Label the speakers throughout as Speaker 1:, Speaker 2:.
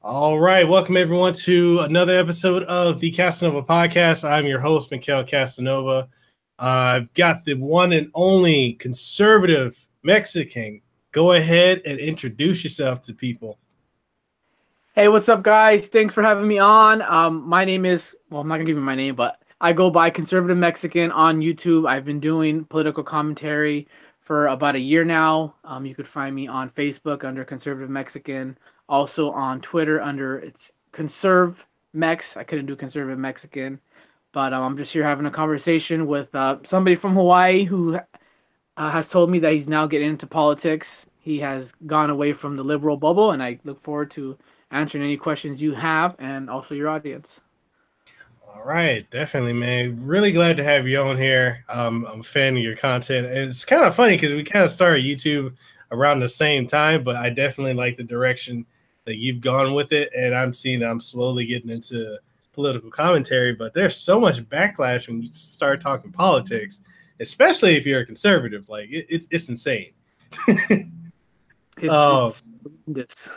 Speaker 1: All right, welcome everyone to another episode of the Casanova podcast. I'm your host, Mekel Kasanova. I've got the one and only conservative Mexican. Go ahead and introduce yourself to people.
Speaker 2: Hey, what's up, guys? Thanks for having me on. My name is, well, I'm not gonna give you my name, but I go by Conservative Mexican on YouTube. I've been doing political commentary for about a year now. You could find me on Facebook under Conservative Mexican, also on Twitter under it's Conserve Mex. I couldn't do Conservative Mexican, but I'm just here having a conversation with somebody from Hawaii who has told me that he's now getting into politics. He has gone away from the liberal bubble, and I look forward to answering any questions you have and also your audience.
Speaker 1: All right, definitely, man. Really glad to have you on here. I'm a fan of your content. And it's kind of funny because we kind of started YouTube around the same time, but I definitely like the direction that you've gone with it. And I'm slowly getting into political commentary, but there's so much backlash when you start talking politics, especially if you're a conservative. Like it's insane. Oh.
Speaker 2: It's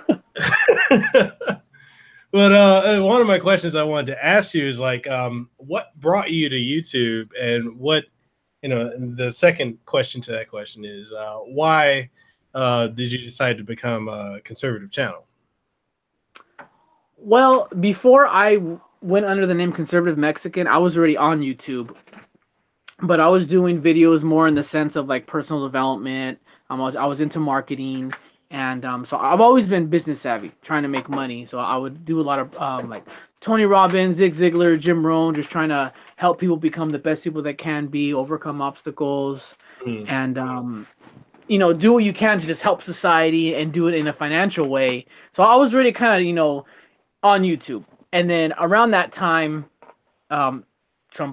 Speaker 1: But one of my questions I wanted to ask you is like, what brought you to YouTube, and the second question to that question is, why did you decide to become a conservative channel?
Speaker 2: Well, before I went under the name Conservative Mexican, I was already on YouTube, but I was doing videos more in the sense of like personal development. I was into marketing, and so I've always been business savvy, trying to make money. So I would do a lot of like Tony Robbins, Zig Ziglar, Jim Rohn, just trying to help people become the best people they can be, overcome obstacles, and do what you can to just help society and do it in a financial way. So I was really kind of on YouTube, and then around that time, Trump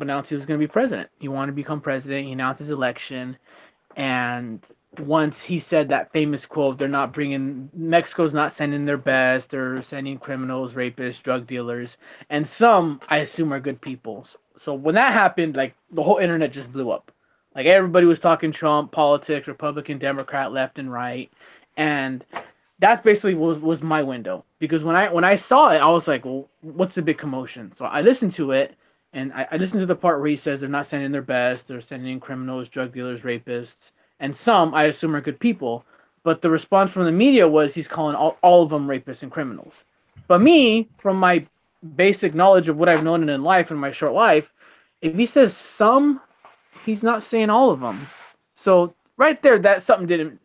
Speaker 2: announced he was going to be president. He wanted to become president. He announced his election, and once he said that famous quote, Mexico's not sending their best, they're sending criminals, rapists, drug dealers, and some, I assume, are good people. So when that happened, like, the whole internet just blew up. Like, everybody was talking Trump, politics, Republican, Democrat, left and right, and that's basically was my window. Because when I saw it, I was like, well, what's the big commotion? So I listened to it, and I listened to the part where he says they're not sending their best, they're sending in criminals, drug dealers, rapists, and some, I assume, are good people. But the response from the media was he's calling all of them rapists and criminals. But me, from my basic knowledge of what I've known in life, in my short life, if he says some, he's not saying all of them. So right there, that something didn't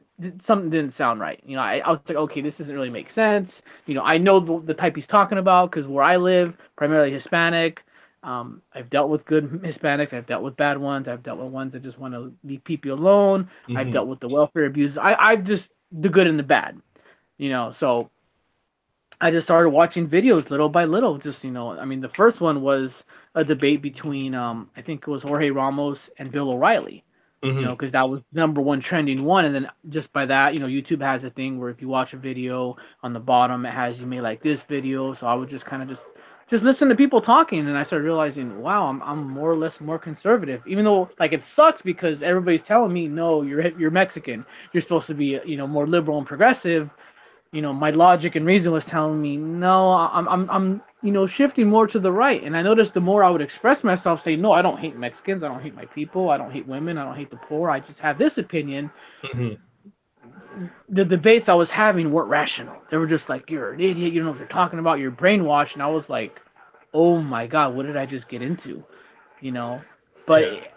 Speaker 2: sound right. I was like, okay, this doesn't really make sense. I know the type he's talking about because where I live, primarily Hispanic. I've dealt with good Hispanics. I've dealt with bad ones. I've dealt with ones that just want to leave people alone. Mm-hmm. I've dealt with the welfare abusers. I've just the good and the bad, So I just started watching videos little by little. Just the first one was a debate between I think it was Jorge Ramos and Bill O'Reilly. Mm-hmm. Because that was number one trending one, and then just by that, YouTube has a thing where if you watch a video on the bottom, it has you may like this video. So I would just kind of just listen to people talking, and I started realizing, wow, I'm more or less more conservative, even though like it sucks because everybody's telling me, no, you're Mexican, you're supposed to be more liberal and progressive. My logic and reason was telling me, no, I'm shifting more to the right. And I noticed the more I would express myself, say, no, I don't hate Mexicans, I don't hate my people, I don't hate women, I don't hate the poor, I just have this opinion. Mm-hmm. The debates I was having weren't rational. They were just like, you're an idiot, you don't know what you're talking about, you're brainwashed. And I was like, oh my God, what did I just get into? But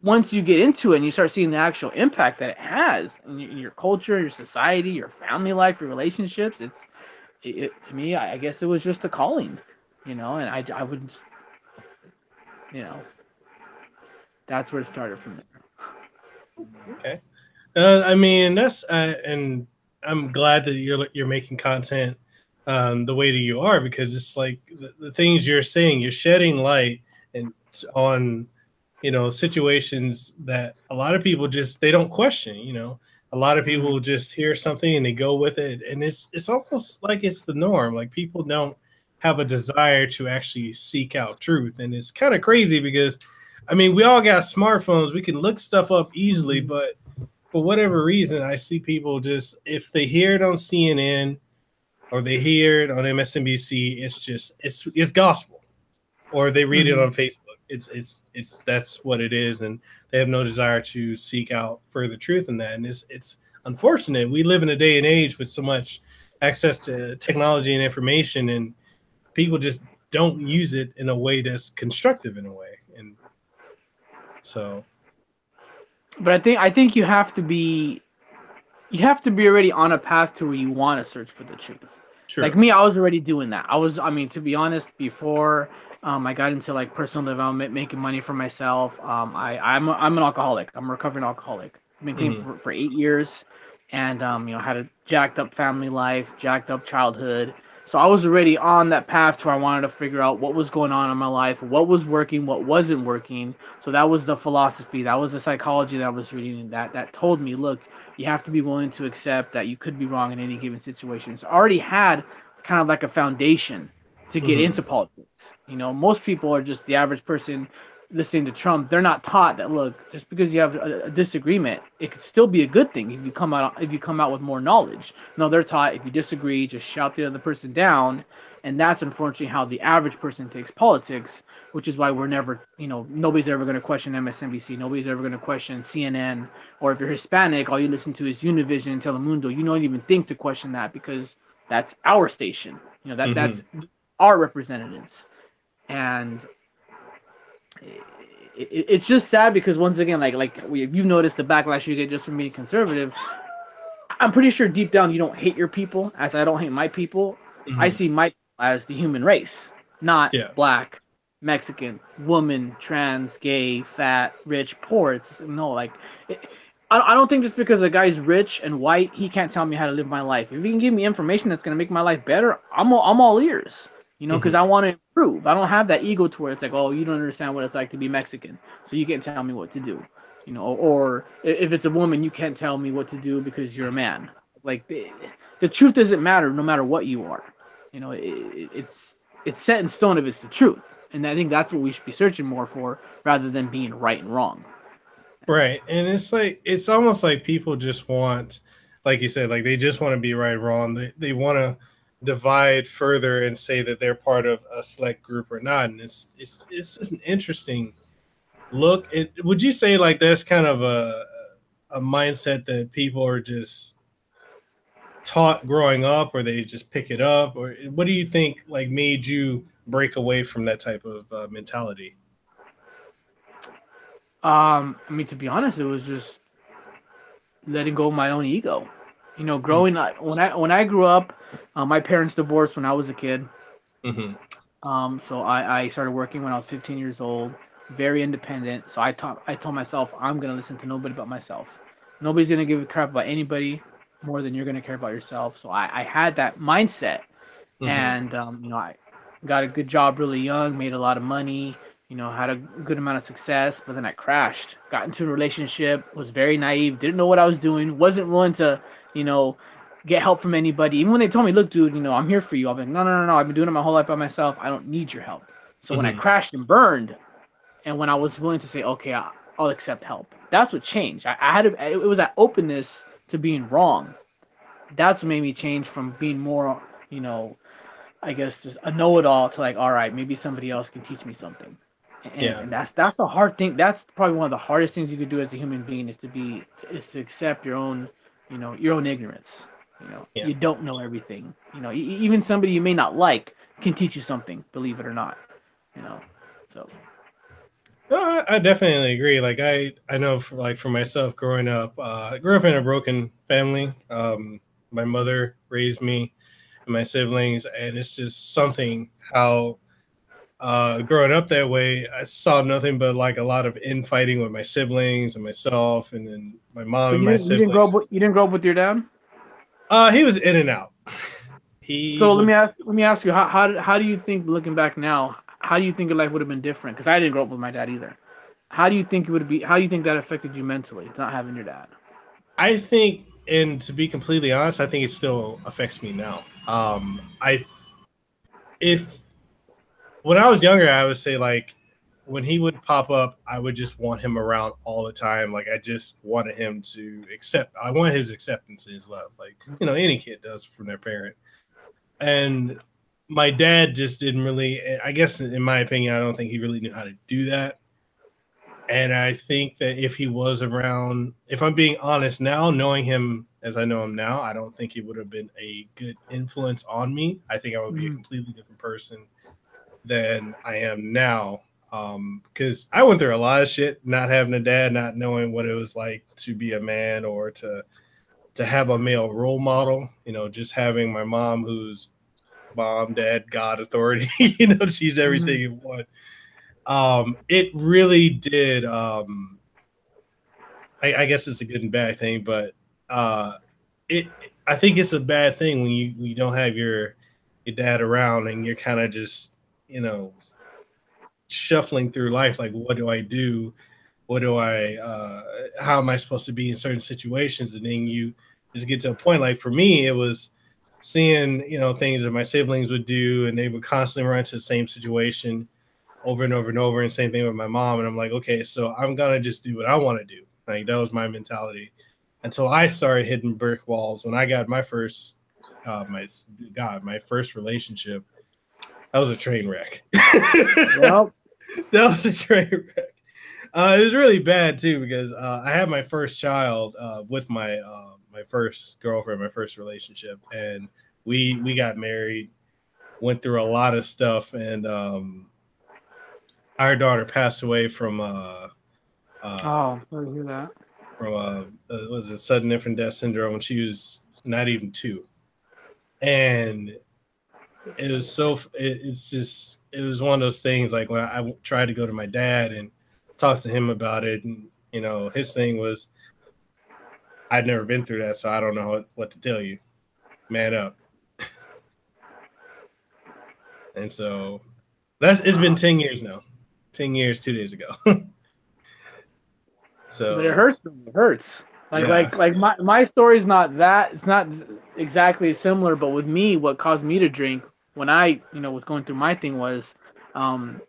Speaker 2: once you get into it and you start seeing the actual impact that it has in your culture, your society, your family life, your relationships, to me, I guess it was just a calling, and I wouldn't, that's where it started from there.
Speaker 1: Okay. That's and I'm glad that you're making content the way that you are, because it's like the things you're saying, you're shedding light and on situations that a lot of people they don't question. A lot of people just hear something and they go with it, and it's almost like it's the norm. Like, people don't have a desire to actually seek out truth, and it's kind of crazy because we all got smartphones, we can look stuff up easily, but for whatever reason, I see people just, if they hear it on CNN or they hear it on MSNBC, it's gospel, or they read it
Speaker 2: Mm-hmm.
Speaker 1: on Facebook. It's that's what it is, and they have no desire to seek out further truth in that. And it's unfortunate. We live in a day and age with so much access to technology and information, and people just don't use it in a way that's constructive in a way. And so,
Speaker 2: But I think you have to be already on a path to where you want to search for the truth. Like
Speaker 1: true.
Speaker 2: me, I was already doing that. I mean, to be honest, before I got into like personal development, making money for myself, I'm an alcoholic. I'm a recovering alcoholic. I've been clean
Speaker 1: Hmm.
Speaker 2: for 8 years, and had a jacked up family life, jacked up childhood. So I was already on that path to where I wanted to figure out what was going on in my life, what was working, what wasn't working. So that was the philosophy, that was the psychology that I was reading, that told me, look, you have to be willing to accept that you could be wrong in any given situation. So I already had kind of like a foundation to get
Speaker 1: Hmm.
Speaker 2: into politics. Most people are just the average person listening to Trump. They're not taught that, look, just because you have a disagreement, it could still be a good thing if you come out with more knowledge. No, they're taught if you disagree, just shout the other person down, and that's unfortunately how the average person takes politics, which is why we're never, nobody's ever going to question MSNBC, nobody's ever going to question CNN, or if you're Hispanic, all you listen to is Univision and Telemundo. You don't even think to question that because that's our station. That's
Speaker 1: Hmm.
Speaker 2: our representatives, and it's just sad because once again, like you've noticed the backlash you get just from being conservative. I'm pretty sure deep down you don't hate your people, as I don't hate my people. I
Speaker 1: Hmm.
Speaker 2: see my people as the human race, not
Speaker 1: Yeah.
Speaker 2: black, Mexican, woman, trans, gay, fat, rich, poor. It's no, like it, I don't think just because a guy's rich and white, he can't tell me how to live my life. If he can give me information that's gonna make my life better, I'm all ears. Because
Speaker 1: Hmm.
Speaker 2: I want to improve. I don't have that ego to where it's like, oh, you don't understand what it's like to be Mexican, so you can't tell me what to do. Or if it's a woman, you can't tell me what to do because you're a man. Like the truth doesn't matter no matter what you are. It's set in stone if it's the truth, and I think that's what we should be searching more for rather than being right and wrong.
Speaker 1: Right. And it's almost like people just want, like you said, like they just want to be right or wrong. They want to divide further and say that they're part of a select group or not. And it's just an interesting look. Would you say like that's kind of a mindset that people are just taught growing up, or they just pick it up, or what do you think like made you break away from that type of mentality?
Speaker 2: I mean, to be honest, it was just letting go of my own ego.
Speaker 1: Mm-hmm.
Speaker 2: Growing up, when I grew up, my parents divorced when I was a kid.
Speaker 1: Mm-hmm.
Speaker 2: So I started working when I was 15 years old, very independent. So I told myself I'm gonna listen to nobody but myself. Nobody's gonna give a crap about anybody more than you're gonna care about yourself. So I had that mindset,
Speaker 1: Mm-hmm.
Speaker 2: and I got a good job really young, made a lot of money, had a good amount of success. But then I crashed, got into a relationship, was very naive, didn't know what I was doing, wasn't willing to, you know, get help from anybody. Even when they told me, "Look, dude, I'm here for you," I'm like, "No, no, no, no. I've been doing it my whole life by myself. I don't need your help." So when I
Speaker 1: Mm-hmm.
Speaker 2: crashed and burned, and when I was willing to say, "Okay, I'll accept help," that's what changed. I had to, it was that openness to being wrong. That's what made me change from being more, you know, I guess just a know-it-all to like, all right, maybe somebody else can teach me something. And,
Speaker 1: Yeah.
Speaker 2: and that's a hard thing. That's probably one of the hardest things you could do as a human being is to accept your own ignorance.
Speaker 1: Yeah.
Speaker 2: You don't know everything. Even somebody you may not like can teach you something, believe it or not. You know, so
Speaker 1: No, I definitely agree. Like I know for myself growing up, I grew up in a broken family. My mother raised me and my siblings, and it's just something how growing up that way, I saw nothing but like a lot of infighting with my siblings and myself, and then my mom
Speaker 2: so
Speaker 1: and
Speaker 2: you
Speaker 1: my
Speaker 2: didn't you didn't grow up
Speaker 1: siblings.
Speaker 2: with, you didn't grow up with your dad.
Speaker 1: He was in and out. He
Speaker 2: So let
Speaker 1: would.
Speaker 2: me ask you, how do you think, looking back now, how do you think your life would have been different? Because I didn't grow up with my dad either. How do you think it would be? How do you think that affected you mentally, not having your dad?
Speaker 1: I think, and to be completely honest, I think it still affects me now. I if when I was younger, I would say like when he would pop up, I would just want him around all the time. Like I just wanted him to accept. I want his acceptance and his love, like any kid does from their parent. And my dad just didn't really, I guess in my opinion, I don't think he really knew how to do that. And I think that if he was around, if I'm being honest now, knowing him as I know him now, I don't think he would have been a good influence on me. I think I would be a
Speaker 2: Mm.
Speaker 1: completely different person than I am now. Because I went through a lot of shit, not having a dad, not knowing what it was like to be a man or to have a male role model. You know, just having my mom, who's mom, dad, God, authority. You know, she's
Speaker 2: Mm.
Speaker 1: everything in one. It really did. I guess it's a good and bad thing, but uh, it. I think it's a bad thing when you don't have your dad around and you're kind of just you know shuffling through life. Like, what do I do? What do I? How am I supposed to be in certain situations? And then you just get to a point. Like for me, it was seeing things that my siblings would do, and they would constantly run into the same situation over and over and over. And same thing with my mom. And I'm like, okay, so I'm gonna just do what I want to do. Like that was my mentality until I started hitting brick walls when I got my first, my first relationship. That was a train wreck. That
Speaker 2: Yep.
Speaker 1: was a train wreck. It was really bad too because I had my first child with my first girlfriend, my first relationship, and we got married, went through a lot of stuff, and our daughter passed away uh,
Speaker 2: Oh, sorry to hear that.
Speaker 1: was it sudden infant death syndrome when she was not even two, and it was it's just it was one of those things like when I tried to go to my dad and talk to him about it, and his thing was I'd never been through that, so I don't know what to tell you. Man up. And so it's been
Speaker 2: Wow.
Speaker 1: 10 years now. 10 years 2 days ago.
Speaker 2: But it
Speaker 1: So
Speaker 2: hurts. It hurts.
Speaker 1: yeah,
Speaker 2: Like my story's not that. It's not exactly similar. But with me, what caused me to drink when I was going through my thing was, um,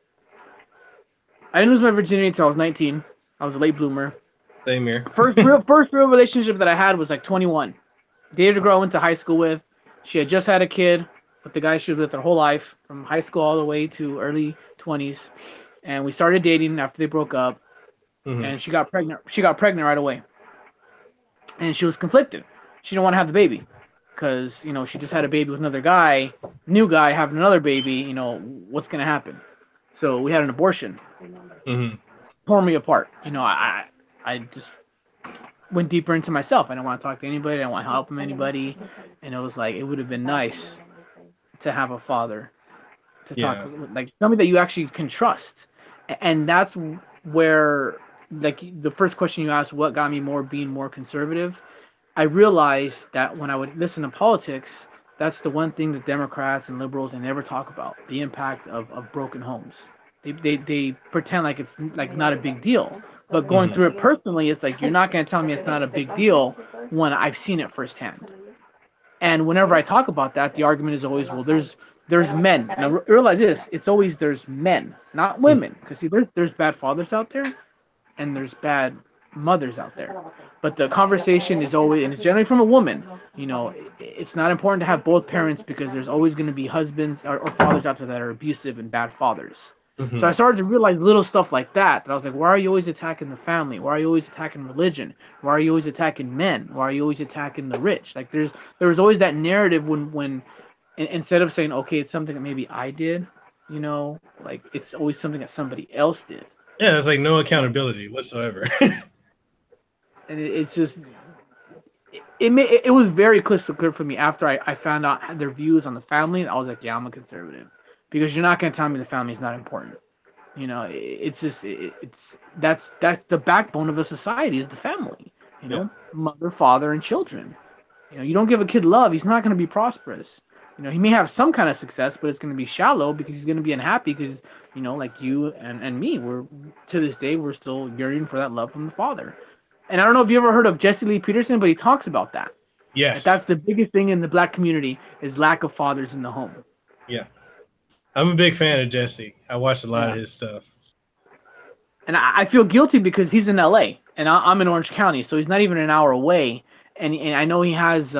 Speaker 2: I didn't lose my virginity until I was 19. I was a late bloomer.
Speaker 1: same here.
Speaker 2: First real relationship that I had was like 21. Dated a girl I went to high school with. She had just had a kid with the guy she was with her whole life, from high school all the way to early 20s. And we started dating after they broke up.
Speaker 1: Hmm.
Speaker 2: And she got pregnant. She got pregnant right away, and she was conflicted. She didn't want to have the baby because she just had a baby with another guy, new guy having another baby. What's gonna happen? So we had an abortion.
Speaker 1: Hmm.
Speaker 2: Tore me apart. I just went deeper into myself. I didn't want to talk to anybody. I didn't want to help anybody, and it was like it would have been nice to have a father to talk
Speaker 1: Yeah.
Speaker 2: like somebody that you actually can trust, and that's where like the first question you asked, what got me being more conservative. I realized that when I would listen to politics, that's the one thing that Democrats and liberals they never talk about, the impact of broken homes. They pretend like it's like not a big deal. But going
Speaker 1: Hmm.
Speaker 2: through it personally, it's like you're not going to tell me it's not a big deal when I've seen it firsthand. And whenever I talk about that, the argument is always, well, there's men. Now realize this: it's always there's men, not women, because see, there's bad fathers out there, and there's bad mothers out there. But the conversation is always, and it's generally from a woman. It's not important to have both parents because there's always going to be husbands or fathers out there that are abusive and bad fathers. So I
Speaker 1: Hmm.
Speaker 2: started to realize little stuff like that. That I was like, why are you always attacking the family? Why are you always attacking religion? Why are you always attacking men? Why are you always attacking the rich? Like there was always that narrative when instead of saying, okay, it's something that maybe I did, like it's always something that somebody else did.
Speaker 1: Yeah, it's like no accountability whatsoever.
Speaker 2: And it's just it was very crystal clear for me after I found out their views on the family. I was like, yeah, I'm a conservative because you're not going to tell me the family is not important. It's just it's that's the backbone of a society is the family.
Speaker 1: Yeah.
Speaker 2: Mother, father, and children. You don't give a kid love, he's not going to be prosperous. He may have some kind of success, but it's going to be shallow because he's going to be unhappy because like you and me, we're to this day we're still yearning for that love from the father. And I don't know if you ever heard of Jesse Lee Peterson, but he talks about that.
Speaker 1: Yes.
Speaker 2: That's the biggest thing in the black community is lack of fathers in the home.
Speaker 1: Yeah. I'm a big fan of Jesse. I watched a lot of
Speaker 2: Yeah,
Speaker 1: his stuff.
Speaker 2: and I feel guilty because he's in LA and I'm in Orange County, so he's not even an hour away. And I know he has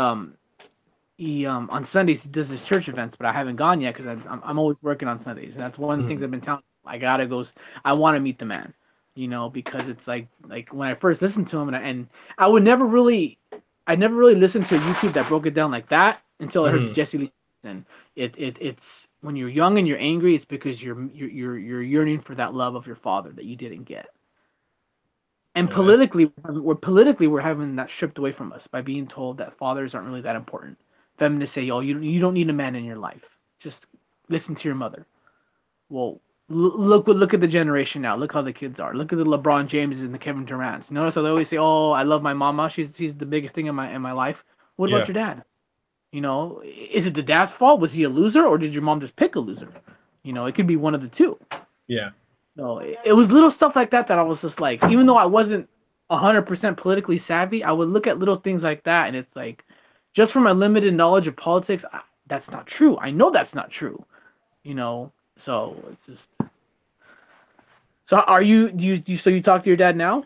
Speaker 2: he on Sundays he does his church events, but I haven't gone yet because I'm always working on Sundays, and that's one of the things
Speaker 1: Mhm.
Speaker 2: I've been telling him. I gotta go. I want to meet the man, because it's like when I first listened to him, and I would never really, I never really listened to a YouTube that broke it down like that until I heard
Speaker 1: Mhm.
Speaker 2: Jesse Lee. And it's when you're young and you're angry, it's because you're yearning for that love of your father that you didn't get. And
Speaker 1: Yeah,
Speaker 2: we're having that stripped away from us by being told that fathers aren't really that important. Feminists say, "Oh, you don't need a man in your life. Just listen to your mother." Well, look at the generation now. Look how the kids are. Look at the LeBron Jameses and the Kevin Durant's. Notice how they always say, "Oh, I love my mama. She's the biggest thing in my life." What about
Speaker 1: yeah,
Speaker 2: your dad? Is it the dad's fault? Was he a loser, or did your mom just pick a loser? It could be one of the two.
Speaker 1: yeah.
Speaker 2: No, it was little stuff like that that I was just like, even though I wasn't 100% politically savvy, I would look at little things like that, and it's like, just from my limited knowledge of politics, that's not true. I know that's not true. So it's just. So are you do you so you talk to your dad now?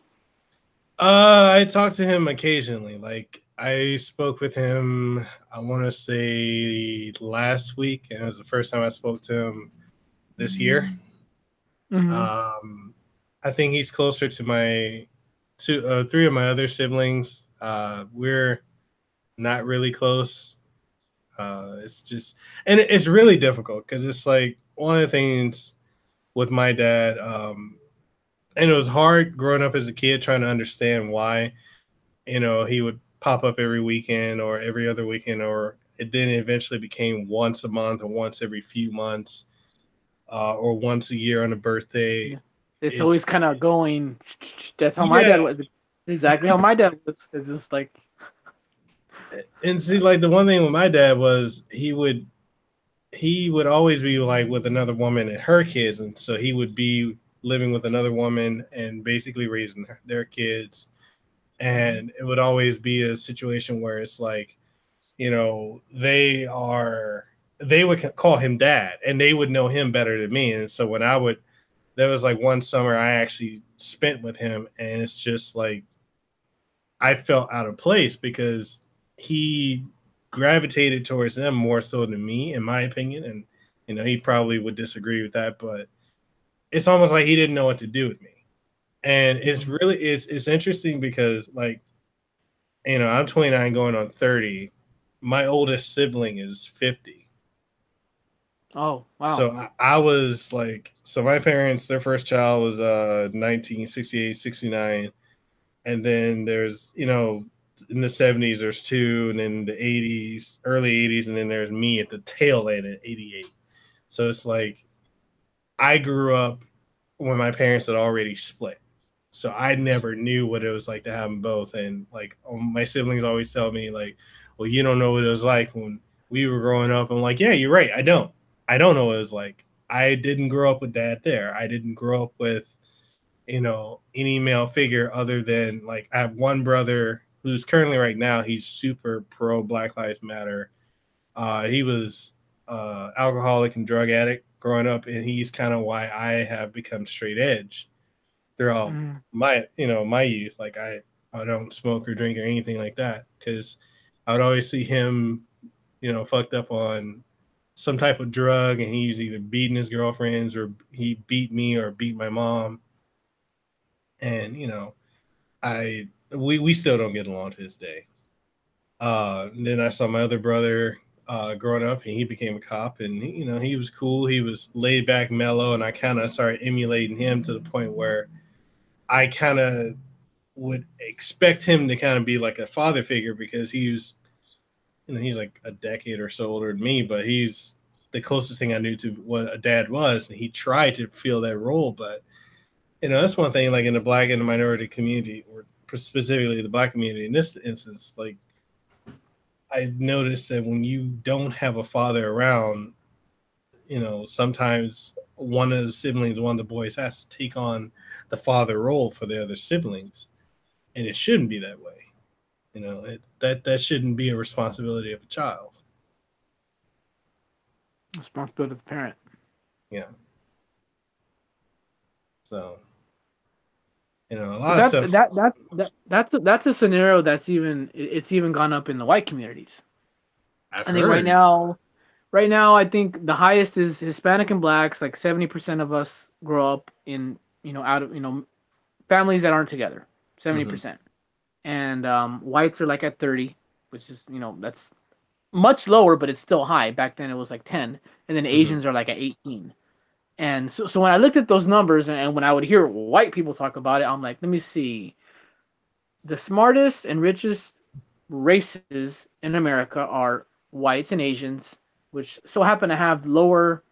Speaker 1: I talk to him occasionally. Like I spoke with him, I want to say last week, and it was the first time I spoke to him this year.
Speaker 2: Mm-hmm.
Speaker 1: Um, I think he's closer to my three of my other siblings. We're not really close. It's just, and it's really difficult because it's like one of the things with my dad. And it was hard growing up as a kid trying to understand why he would pop up every weekend or every other weekend, or it then eventually became once a month or once every few months, or once a year on a birthday.
Speaker 2: Yeah. It's
Speaker 1: It
Speaker 2: always kind of going. That's how my dad
Speaker 1: Yeah,
Speaker 2: was. Exactly how my dad was. It's just like.
Speaker 1: and see, like the one thing with my dad was he would always be like with another woman and her kids, and so he would be living with another woman and basically raising their kids, and it would always be a situation where it's like they would call him dad and they would know him better than me. And so there was like one summer I actually spent with him, and it's just like I felt out of place because he gravitated towards them more so than me, in my opinion. And he probably would disagree with that, but it's almost like he didn't know what to do with me. And it's interesting because, like, I'm 29 going on 30. My oldest sibling is 50.
Speaker 2: Oh wow.
Speaker 1: So I was like, so my parents, their first child was 1968, 69. And then there's, in the 70s, there's two, and then the 80s, early 80s, and then there's me at the tail end at 88. So it's like I grew up when my parents had already split. So I never knew what it was like to have them both. And like my siblings always tell me, like, well, you don't know what it was like when we were growing up. I'm like, yeah, you're right. I don't. I don't know what it was like. I didn't grow up with dad there. I didn't grow up with, any male figure other than like I have one brother who's currently right now, he's super pro Black Lives Matter. He was alcoholic and drug addict growing up, and he's kind of why I have become straight edge throughout
Speaker 2: Mm.
Speaker 1: my youth. Like I don't smoke or drink or anything like that because I would always see him fucked up on some type of drug, and he was either beating his girlfriends or he beat me or beat my mom. And I we still don't get along to this day. And then I saw my other brother growing up, and he became a cop, and he was cool. He was laid back, mellow, and I kind of started emulating him to the point where I kind of would expect him to kind of be like a father figure because he's like a decade or so older than me, but he's the closest thing I knew to what a dad was, and he tried to fill that role. But that's one thing, like in the Black and the minority community, or specifically the Black community in this instance, like I've noticed that when you don't have a father around, sometimes one of the siblings, one of the boys, has to take on the father role for the other siblings, and it shouldn't be that way. That shouldn't be a responsibility of a child.
Speaker 2: Responsibility of the parent.
Speaker 1: Yeah. So a
Speaker 2: But
Speaker 1: lot of stuff.
Speaker 2: that's a scenario that's even it's even gone up in the white communities.
Speaker 1: I've
Speaker 2: I think right
Speaker 1: heard.
Speaker 2: now, I think the highest is Hispanic and blacks. Like 70% of us grow up in out of families that aren't together. seventy
Speaker 1: Hmm.
Speaker 2: percent, and whites are like at 30, which is that's much lower, but it's still high. Back then it was like 10, and then
Speaker 1: Hmm.
Speaker 2: Asians are like at 18. And so when I looked at those numbers, and when I would hear white people talk about it, I'm like, let me see. The smartest and richest races in America are whites and Asians, which so happen to have lower,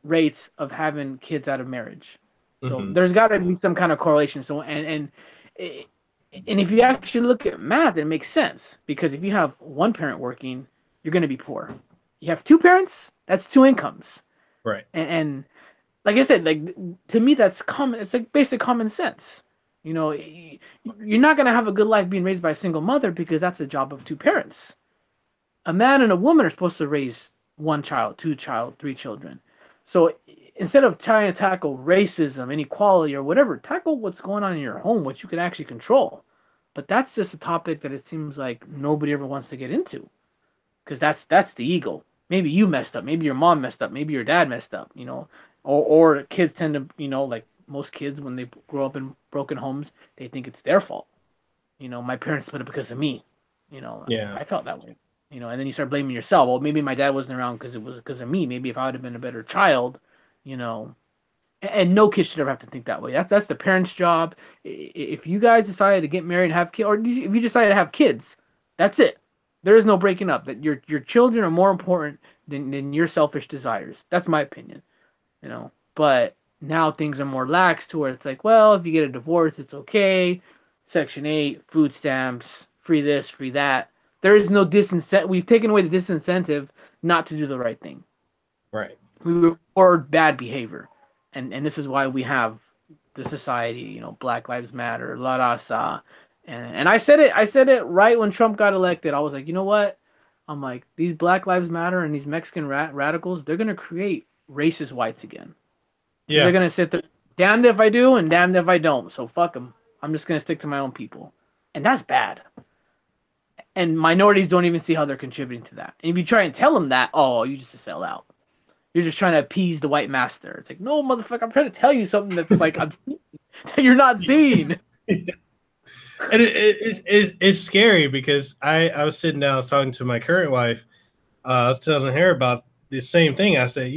Speaker 2: rates of having kids out of marriage. So
Speaker 1: Hmm.
Speaker 2: there's got to be some kind of correlation. So and if you actually look at math, it makes sense because if you have one parent working, you're going to be poor. You have two parents, that's two incomes.
Speaker 1: Right.
Speaker 2: And like I said, like to me, that's common. It's like basic common sense. You're not gonna have a good life being raised by a single mother because that's the job of two parents. A man and a woman are supposed to raise one child, two child, three children. So instead of trying to tackle racism, inequality, or whatever, tackle what's going on in your home, what you can actually control. But that's just a topic that it seems like nobody ever wants to get into because that's the ego. Maybe you messed up. Maybe your mom messed up. Maybe your dad messed up. Or kids tend to like most kids when they grow up in broken homes, they think it's their fault. My parents split up because of me.
Speaker 1: Yeah.
Speaker 2: I felt that way. And then you start blaming yourself. Well, maybe my dad wasn't around because it was because of me. Maybe if I would have been a better child, you know. And no kid should ever have to think that way. That's the parents' job. If you guys decided to get married and have kids, or if you decided to have kids, that's it. There is no breaking up. That your children are more important than your selfish desires. That's my opinion. But now things are more lax to where it's like, well, if you get a divorce, it's okay. Section 8, food stamps, free this, free that. There is no disincentive. We've taken away the disincentive not to do the right thing.
Speaker 1: Right.
Speaker 2: We reward bad behavior, and this is why we have the society. Black Lives Matter, La Raza, and I said it right when Trump got elected. I was like, you know what? I'm like, these Black Lives Matter and these Mexican radicals, they're gonna create racist whites again because they're
Speaker 1: Yeah.
Speaker 2: gonna sit there, damned if I do and damned if I don't. So fuck them. I'm just gonna stick to my own people, and that's bad. And minorities don't even see how they're contributing to that. And if you try and tell them that, oh, you just sell out. You're just trying to appease the white master. It's like, no, motherfucker, I'm trying to tell you something that's like that you're not seeing.
Speaker 1: And it's scary because I was sitting down, I was talking to my current wife. I was telling her about the same thing. I said,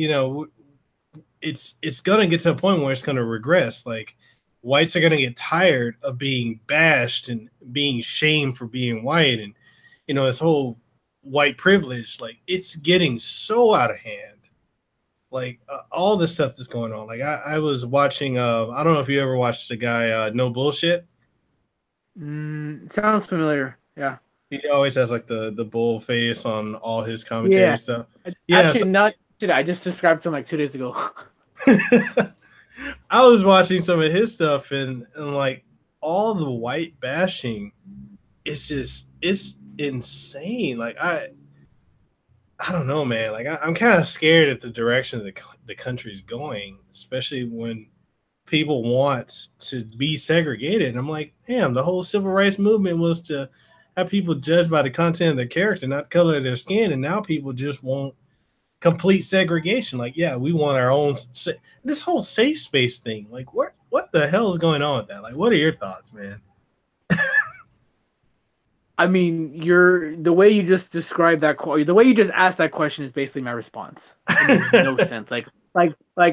Speaker 1: it's gonna get to a point where it's gonna regress. Like whites are gonna get tired of being bashed and being shamed for being white, and this whole white privilege. Like it's getting so out of hand. Like all the stuff that's going on. Like I was watching. I don't know if you ever watched the guy No Bullshit.
Speaker 2: Sounds familiar. Yeah.
Speaker 1: He always has like the bull face on all his commentary
Speaker 2: Yeah.
Speaker 1: stuff. Yeah,
Speaker 2: Actually,
Speaker 1: so
Speaker 2: not today. I just subscribed to him like 2 days ago.
Speaker 1: I was watching some of his stuff and like all the white bashing, it's insane. Like I don't know, man. Like I'm kind of scared at the direction the country's going, especially when people want to be segregated. And I'm like, damn, the whole civil rights movement was to have people judged by the content of their character, not the color of their skin. And now people just want complete segregation. Like, yeah, we want our own. This whole safe space thing. Like, what the hell is going on with that? Like, what are your thoughts, man?
Speaker 2: I mean, the way you just described that, the way you just asked that question is basically my response. It makes no sense. Like,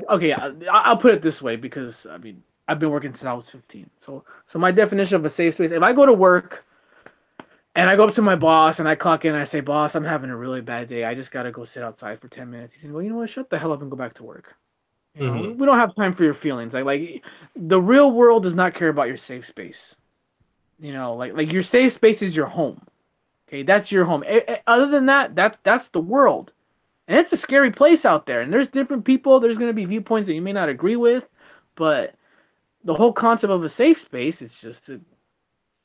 Speaker 2: okay, I'll put it this way because I mean, I've been working since I was 15. So my definition of a safe space, if I go to work and I go up to my boss and I clock in and I say, boss, I'm having a really bad day. I just gotta go sit outside for 10 minutes. He said, well, you know what? Shut the hell up and go back to work.
Speaker 1: Hmm.
Speaker 2: We don't have time for your feelings. Like the real world does not care about your safe space. Like your safe space is your home. Okay, that's your home. Other than that, that's the world, and it's a scary place out there. And there's different people. There's gonna be viewpoints that you may not agree with, but the whole concept of a safe space is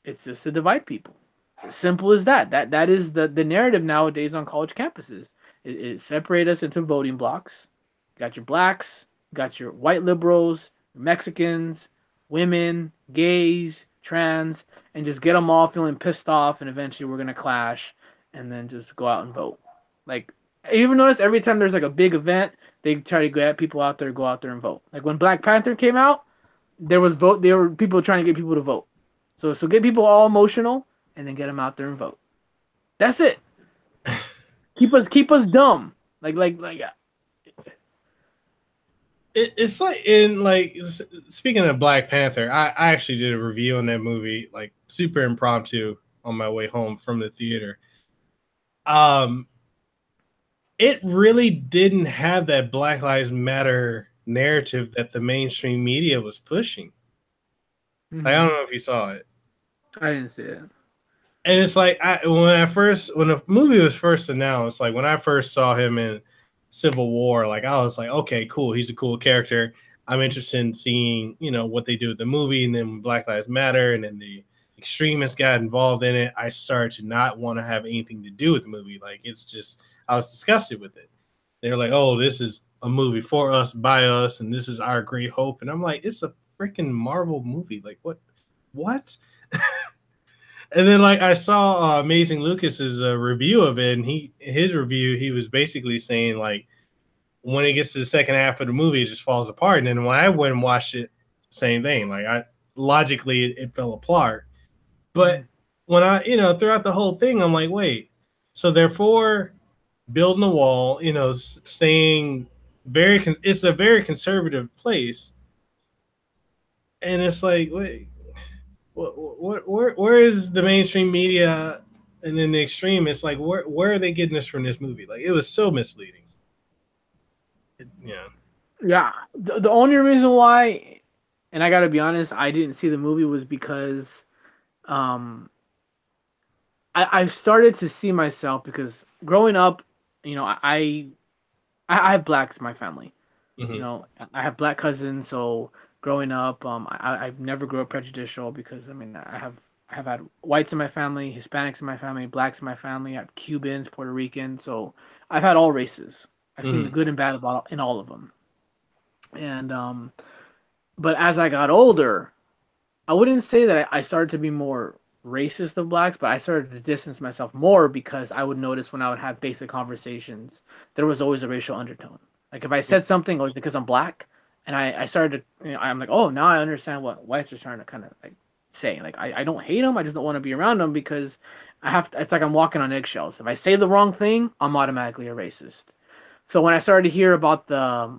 Speaker 2: it's just to divide people. It's as simple as that. That is the narrative nowadays on college campuses. It separates us into voting blocks. You got your blacks, you got your white liberals, Mexicans, women, gays, trans, and just get them all feeling pissed off, and eventually we're gonna clash. and then just go out and vote. Like, you ever notice every time there's like a big event, they try to get people out there, go out there and vote. Like when Black Panther came out, there were people trying to get people to vote. So get people all emotional and then get them out there and vote. That's it. Keep us dumb. Like
Speaker 1: It's like in like speaking of Black Panther, I actually did a review on that movie, like super impromptu on my way home from the theater. Um, it really didn't have that Black Lives Matter narrative that the mainstream media was pushing. Like, I don't know if you saw it.
Speaker 2: I didn't see it.
Speaker 1: And it's like when the movie was first announced, like when I first saw him in Civil War, like I was like, okay, cool, he's a cool character. I'm interested in seeing, what they do with the movie. And then when Black Lives Matter and then the extremists got involved in it, I started to not want to have anything to do with the movie. Like, it's just, I was disgusted with it. They're like, oh, this is a movie for us, by us, and this is our great hope. And I'm like, it's a freaking Marvel movie. Like, what? And then, like, I saw Amazing Lucas's review of it, and his review, he was basically saying, like, when it gets to the second half of the movie, it just falls apart. And then when I went and watched it, same thing. Like, logically it fell apart. But when throughout the whole thing, I'm like, wait, so therefore building a wall, staying it's a very conservative place, and it's like, wait, where is the mainstream media, and then the extreme? It's like, where are they getting this from this movie? Like, it was so misleading. Yeah.
Speaker 2: Yeah, the only reason why, and I gotta be honest, I didn't see the movie was because um I've started to see myself because growing up, you know, I have blacks in my family. You
Speaker 1: Mm-hmm.
Speaker 2: know, I have black cousins, so growing up, I've never grew up prejudicial because I mean I have had whites in my family, Hispanics in my family, blacks in my family, I have Cubans, Puerto Ricans, so I've had all races. I've seen the
Speaker 1: Mm-hmm.
Speaker 2: good and bad about in all of them. And but as I got older, I wouldn't say that I started to be more racist of blacks, but I started to distance myself more because I would notice when I would have basic conversations, there was always a racial undertone. Like if I said something, it was because I'm black, and I started to, I'm like, oh, now I understand what whites are trying to kind of like say. Like I don't hate them, I just don't want to be around them because I have to, it's like I'm walking on eggshells. If I say the wrong thing, I'm automatically a racist. So when I started to hear about the,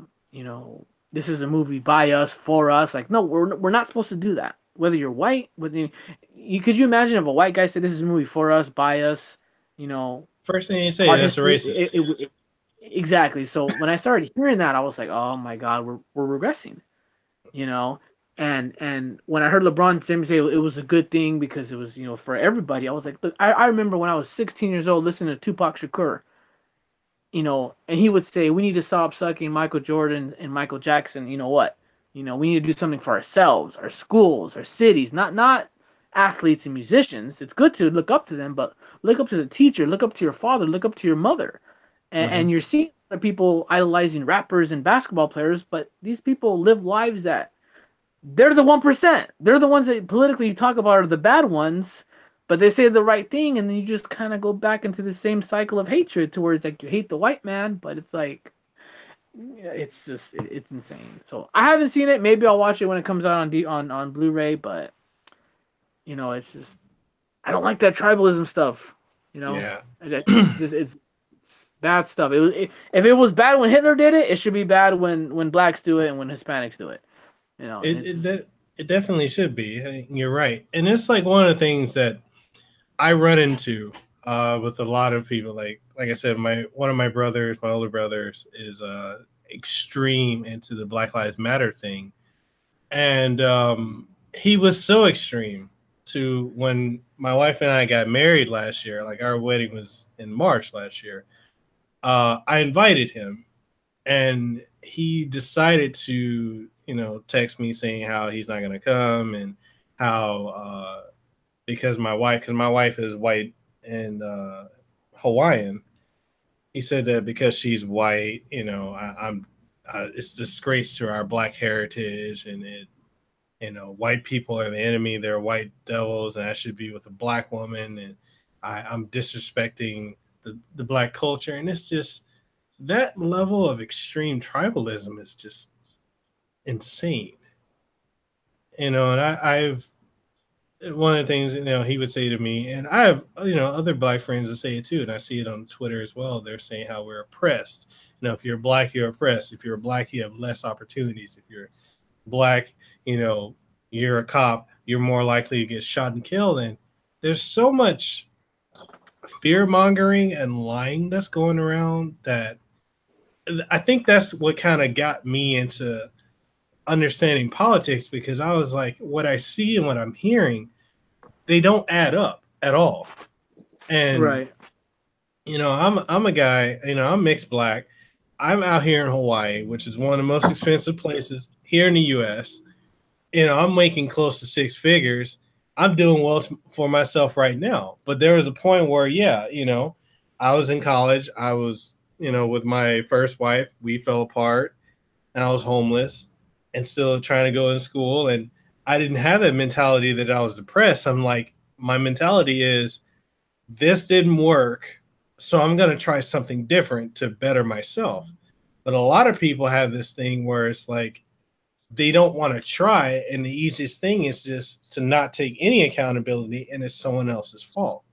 Speaker 2: this is a movie by us for us, like no, we're not supposed to do that. Whether you're white, whether you could you imagine if a white guy said this is a movie for us by us, you know,
Speaker 1: First thing you say,
Speaker 2: our
Speaker 1: that's a
Speaker 2: history.
Speaker 1: racist.
Speaker 2: Exactly. So when I started hearing that, I was like, oh my god, we're regressing, you know. And when I heard LeBron James say it was a good thing because it was for everybody, I was like, look, I remember when I was 16 years old listening to Tupac Shakur, and he would say, we need to stop sucking Michael Jordan and Michael Jackson. You know what? We need to do something for ourselves, our schools, our cities, not athletes and musicians. It's good to look up to them, but look up to the teacher, look up to your father, look up to your mother. And
Speaker 1: Mm-hmm.
Speaker 2: you're seeing people idolizing rappers and basketball players, but these people live lives that they're the 1%. They're the ones that politically you talk about are the bad ones, but they say the right thing, and then you just kind of go back into the same cycle of hatred towards like you hate the white man, but it's like it's just it's insane. So I haven't seen it. Maybe I'll watch it when it comes out on Blu-ray, but it's just I don't like that tribalism stuff. You know,
Speaker 1: Yeah.
Speaker 2: it's bad stuff. If it was bad when Hitler did it, it should be bad when blacks do it and when Hispanics do it. And
Speaker 1: It
Speaker 2: it's
Speaker 1: it
Speaker 2: just
Speaker 1: de- it definitely should be. I mean, you're right, and it's like one of the things that I run into with a lot of people. Like I said, one of my brothers, my older brothers, is extreme into the Black Lives Matter thing, and he was so extreme to when my wife and I got married last year. Like, our wedding was in March last year. I invited him, and he decided to text me saying how he's not going to come, and how because my wife is white and Hawaiian. He said that because she's white, I'm it's a disgrace to our black heritage, and white people are the enemy, they're white devils, and I should be with a black woman. And I'm disrespecting the black culture, and it's just that level of extreme tribalism is just insane. And I've one of the things he would say to me, and I have other black friends that say it too, and I see it on Twitter as well. They're saying how we're oppressed. If you're black, you're oppressed. If you're black, you have less opportunities. If you're black, you're a cop, you're more likely to get shot and killed. And there's so much fear mongering and lying that's going around that I think that's what kind of got me into understanding politics, because I was like, what I see and what I'm hearing, they don't add up at all. And
Speaker 2: Right.
Speaker 1: I'm a guy, I'm mixed black. I'm out here in Hawaii, which is one of the most expensive places here in the US. I'm making close to six figures. I'm doing well for myself right now. But there was a point where, yeah, I was in college. I was, with my first wife. We fell apart, and I was homeless and still trying to go in school. And I didn't have that mentality that I was depressed. I'm like, my mentality is, this didn't work, so I'm going to try something different to better myself. But a lot of people have this thing where it's like, they don't want to try, and the easiest thing is just to not take any accountability, and it's someone else's fault.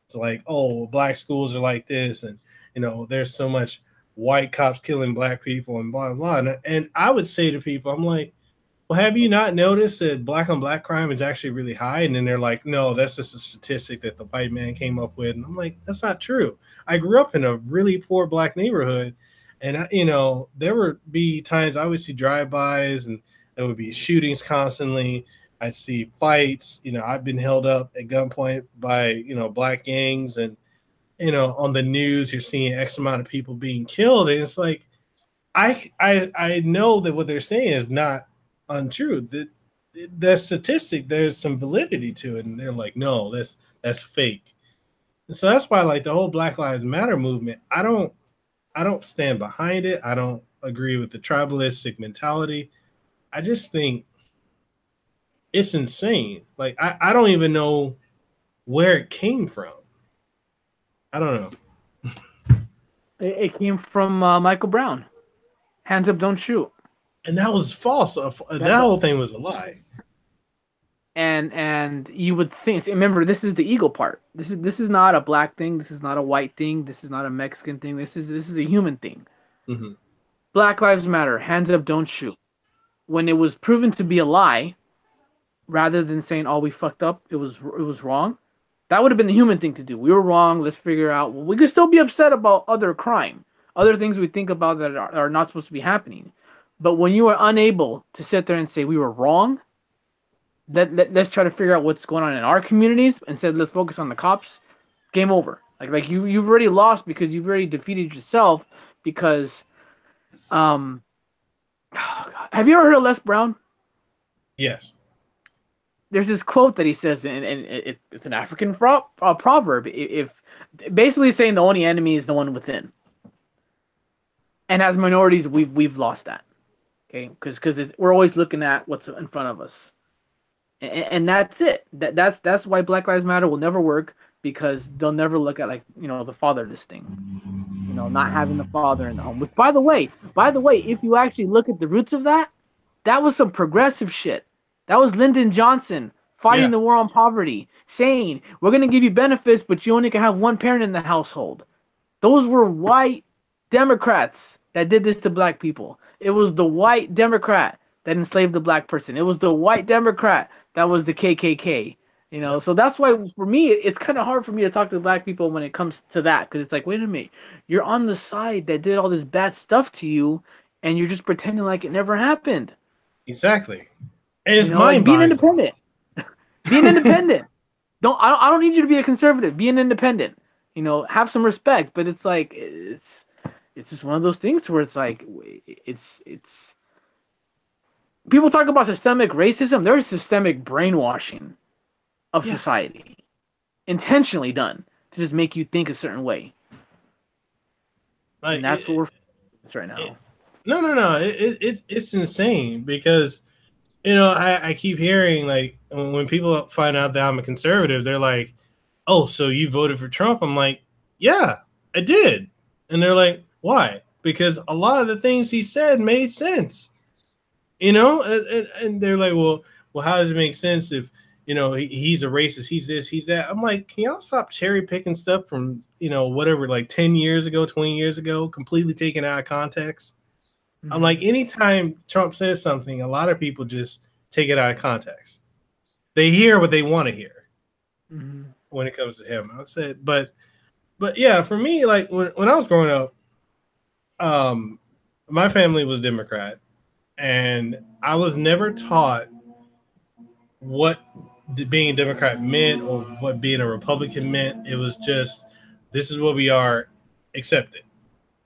Speaker 1: It's like, oh, well, black schools are like this, and there's so much white cops killing black people and blah blah. And I would say to people, I'm like, well, have you not noticed that black on black crime is actually really high? And then they're like, no, that's just a statistic that the white man came up with. And I'm like, that's not true. I grew up in a really poor black neighborhood, and there would be times I would see drive-bys, and there would be shootings constantly. I'd see fights. I've been held up at gunpoint by black gangs, and on the news you're seeing X amount of people being killed, and it's like, I know that what they're saying is not untrue. The statistic, there's some validity to it, and they're like, no, that's fake. And so that's why, like, the whole Black Lives Matter movement, I don't stand behind it. I don't agree with the tribalistic mentality. I just think it's insane. Like, I don't even know where it came from. I don't know.
Speaker 2: It came from Michael Brown. Hands up, don't shoot.
Speaker 1: And that was false. That whole thing was a lie.
Speaker 2: And you would think. Remember, this is the ego part. This is not a black thing. This is not a white thing. This is not a Mexican thing. This is a human thing.
Speaker 1: Mm-hmm.
Speaker 2: Black Lives Matter. Hands up, don't shoot. When it was proven to be a lie, rather than saying, "Oh, we fucked up. It was wrong," that would have been the human thing to do. We were wrong. Let's figure out. Well, we could still be upset about other crime, other things we think about that are not supposed to be happening. But when you are unable to sit there and say we were wrong, let's try to figure out what's going on in our communities instead. Let's focus on the cops. Game over. Like you've already lost because you've already defeated yourself. Because, have you ever heard of Les Brown?
Speaker 1: Yes.
Speaker 2: There's this quote that he says, and it's an African proverb. If basically saying the only enemy is the one within. And as minorities, we've lost that. Okay, because we're always looking at what's in front of us, and that's it. That's why Black Lives Matter will never work, because they'll never look at, like, the fatherless thing, not having the father in the home. Which, by the way, if you actually look at the roots of that, that was some progressive shit. That was Lyndon Johnson fighting the war on poverty, saying we're gonna give you benefits, but you only can have one parent in the household. Those were white Democrats that did this to black people. It was the white Democrat that enslaved the black person. It was the white Democrat that was the KKK. So that's why, for me, it's kind of hard for me to talk to black people when it comes to that, because it's like, wait a minute, you're on the side that did all this bad stuff to you, and you're just pretending like it never happened.
Speaker 1: Exactly. And it's
Speaker 2: like, being independent. Being independent. I don't need you to be a conservative. Be an independent. Have some respect. But it's like, it's just one of those things where it's like, it's people talk about systemic racism. There's systemic brainwashing of society, intentionally done to just make you think a certain way. And that's what we're right now.
Speaker 1: No. It's insane, because I keep hearing, like, when people find out that I'm a conservative, they're like, oh, so you voted for Trump? I'm like, yeah, I did. And they're like, why? Because a lot of the things he said made sense, and they're like, well, how does it make sense if, he's a racist, he's this, he's that? I'm like, can y'all stop cherry picking stuff from, whatever, like 10 years ago, 20 years ago, completely taken out of context? I'm like,
Speaker 2: Mm-hmm.
Speaker 1: anytime Trump says something, a lot of people just take it out of context. They hear what they want to hear
Speaker 2: Mm-hmm.
Speaker 1: when it comes to him. I said, but yeah, for me, like when I was growing up, um, my family was Democrat, and I was never taught what being a Democrat meant or what being a Republican meant. It was just, this is what we are, accept it,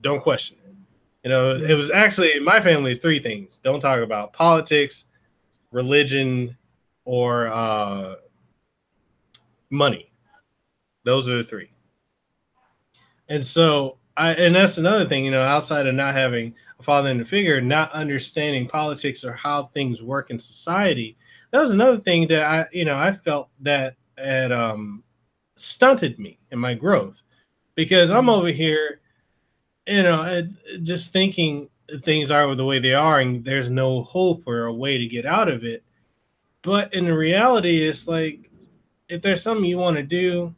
Speaker 1: don't question it. It
Speaker 2: Mm-hmm.
Speaker 1: was actually in my family is three things: don't talk about politics, religion, or money. Those are the three. And so and that's another thing, outside of not having a father in the figure, not understanding politics or how things work in society. That was another thing that I felt that had stunted me in my growth, because I'm
Speaker 2: Mm-hmm.
Speaker 1: over here, just thinking things are the way they are and there's no hope or a way to get out of it. But in the reality, it's like, if there's something you want to do,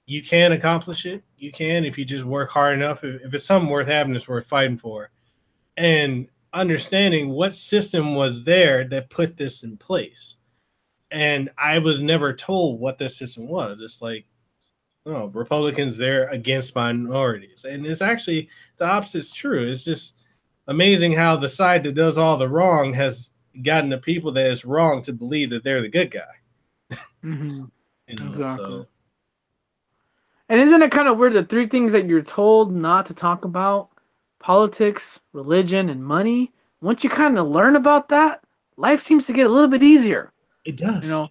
Speaker 1: you can accomplish it. You can, if you just work hard enough. If it's something worth having, it's worth fighting for. And understanding what system was there that put this in place. And I was never told what this system was. It's like, oh, Republicans, they're against minorities. And it's actually the opposite's true. It's just amazing how the side that does all the wrong has gotten the people that is wrong to believe that they're the good guy.
Speaker 2: Mm-hmm. Exactly.
Speaker 1: So
Speaker 2: And isn't it kind of weird, the three things that you're told not to talk about, politics, religion, and money, once you kind of learn about that, life seems to get a little bit easier.
Speaker 1: it
Speaker 2: You
Speaker 1: does.
Speaker 2: know,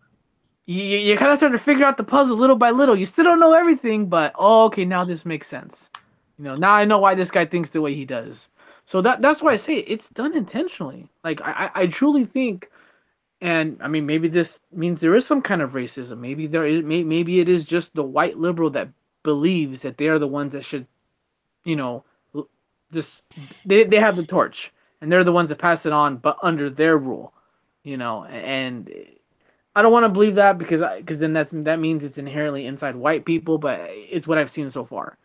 Speaker 2: you kind of start to figure out the puzzle little by little. You still don't know everything, but oh, okay, now this makes sense. Now I know why this guy thinks the way he does. So that's why I say it's done intentionally. Like I truly think, and I mean maybe this means there is some kind of racism. Maybe there is, maybe it is just the white liberal that believes that they are the ones that should, you know, just they have the torch and they're the ones that pass it on, but under their rule, and I don't want to believe that because then that means it's inherently inside white people, but it's what I've seen so far.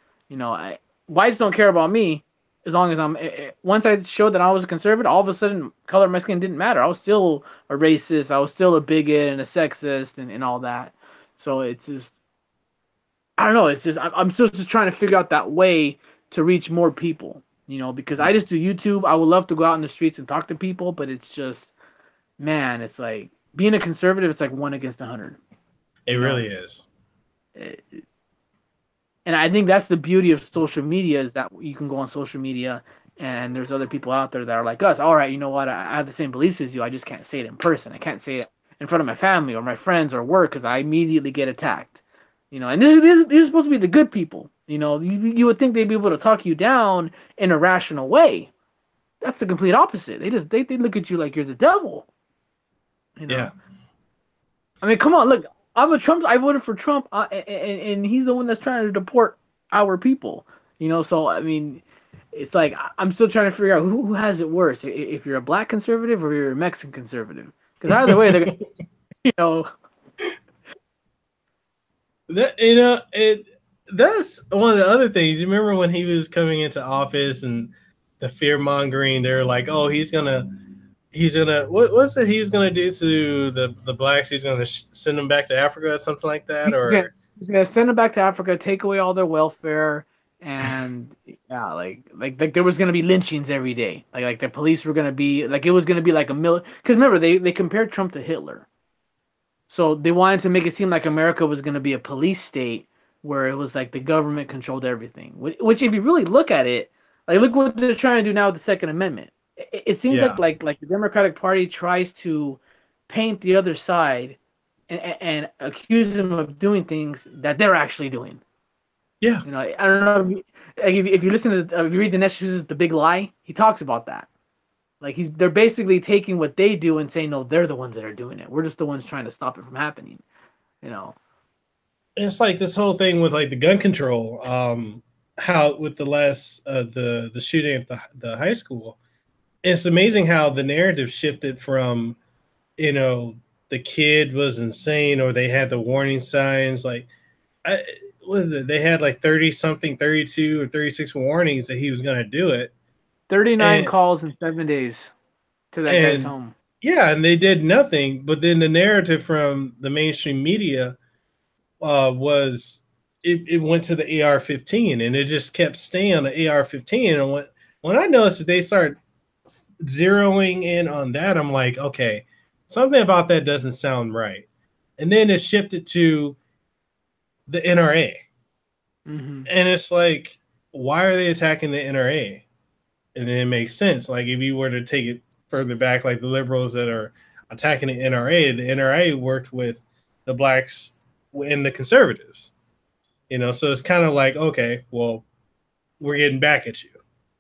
Speaker 2: Whites don't care about me as long as once I showed that I was a conservative, all of a sudden color of my skin didn't matter. I was still a racist, I was still a bigot and a sexist and all that. So it's just, I don't know. It's just I'm still just trying to figure out that way to reach more people. Because I just do YouTube. I would love to go out in the streets and talk to people, but it's just, man, it's like being a conservative. It's like 1 against 100.
Speaker 1: It
Speaker 2: You know,
Speaker 1: really is.
Speaker 2: and I think that's the beauty of social media is that you can go on social media and there's other people out there that are like us. All right, you know what? I have the same beliefs as you. I just can't say it in person. I can't say it in front of my family or my friends or work because I immediately get attacked. And these are supposed to be the good people. You would think they'd be able to talk you down in a rational way. That's the complete opposite. They look at you like you're the devil. You
Speaker 1: Yeah.
Speaker 2: know. I mean, come on, look. I voted for Trump, and he's the one that's trying to deport our people. So I mean, it's like I'm still trying to figure out who has it worse. If you're a black conservative or you're a Mexican conservative, because either way, they're gonna, you know,
Speaker 1: That it that's one of the other things. You remember when he was coming into office and the fear mongering? They're like, "Oh, he's gonna what's it? He's gonna do to the blacks? He's gonna send them back to Africa or something like that,
Speaker 2: he's gonna,
Speaker 1: or
Speaker 2: he's gonna send them back to Africa, take away all their welfare, and yeah, like there was gonna be lynchings every day. Like the police were gonna be like it was gonna be like a mill. Because remember they compared Trump to Hitler. So they wanted to make it seem like America was going to be a police state where it was like the government controlled everything. Which, if you really look at it, like look what they're trying to do now with the Second Amendment. It seems like
Speaker 1: yeah,
Speaker 2: like the Democratic Party tries to paint the other side and accuse them of doing things that they're actually doing.
Speaker 1: yeah,
Speaker 2: I don't know if you listen to if you read the Dinesh The Big Lie, he talks about that. Like they're basically taking what they do and saying, no, they're the ones that are doing it. We're just the ones trying to stop it from happening. You know.
Speaker 1: it's like this whole thing with like the gun control. How with the last the shooting at the high school, it's amazing how the narrative shifted from, you know, the kid was insane or they had the warning signs. Like, I, what is it? They had like 30 something, 32 or 36 warnings that he was going to do it.
Speaker 2: 39
Speaker 1: And,
Speaker 2: calls in 7 days to that guy's
Speaker 1: and
Speaker 2: home.
Speaker 1: yeah, and they did nothing. But then the narrative from the mainstream media was it went to the AR-15 and it just kept staying on the AR-15. And when I noticed that they started zeroing in on that, I'm like, okay, something about that doesn't sound right. And then it shifted to the NRA.
Speaker 2: Mm-hmm.
Speaker 1: And it's like, why are they attacking the NRA? And then it makes sense. Like, if you were to take it further back, like the liberals that are attacking the NRA worked with the blacks and the conservatives. You know, so it's kind of like, okay, well, we're getting back at you.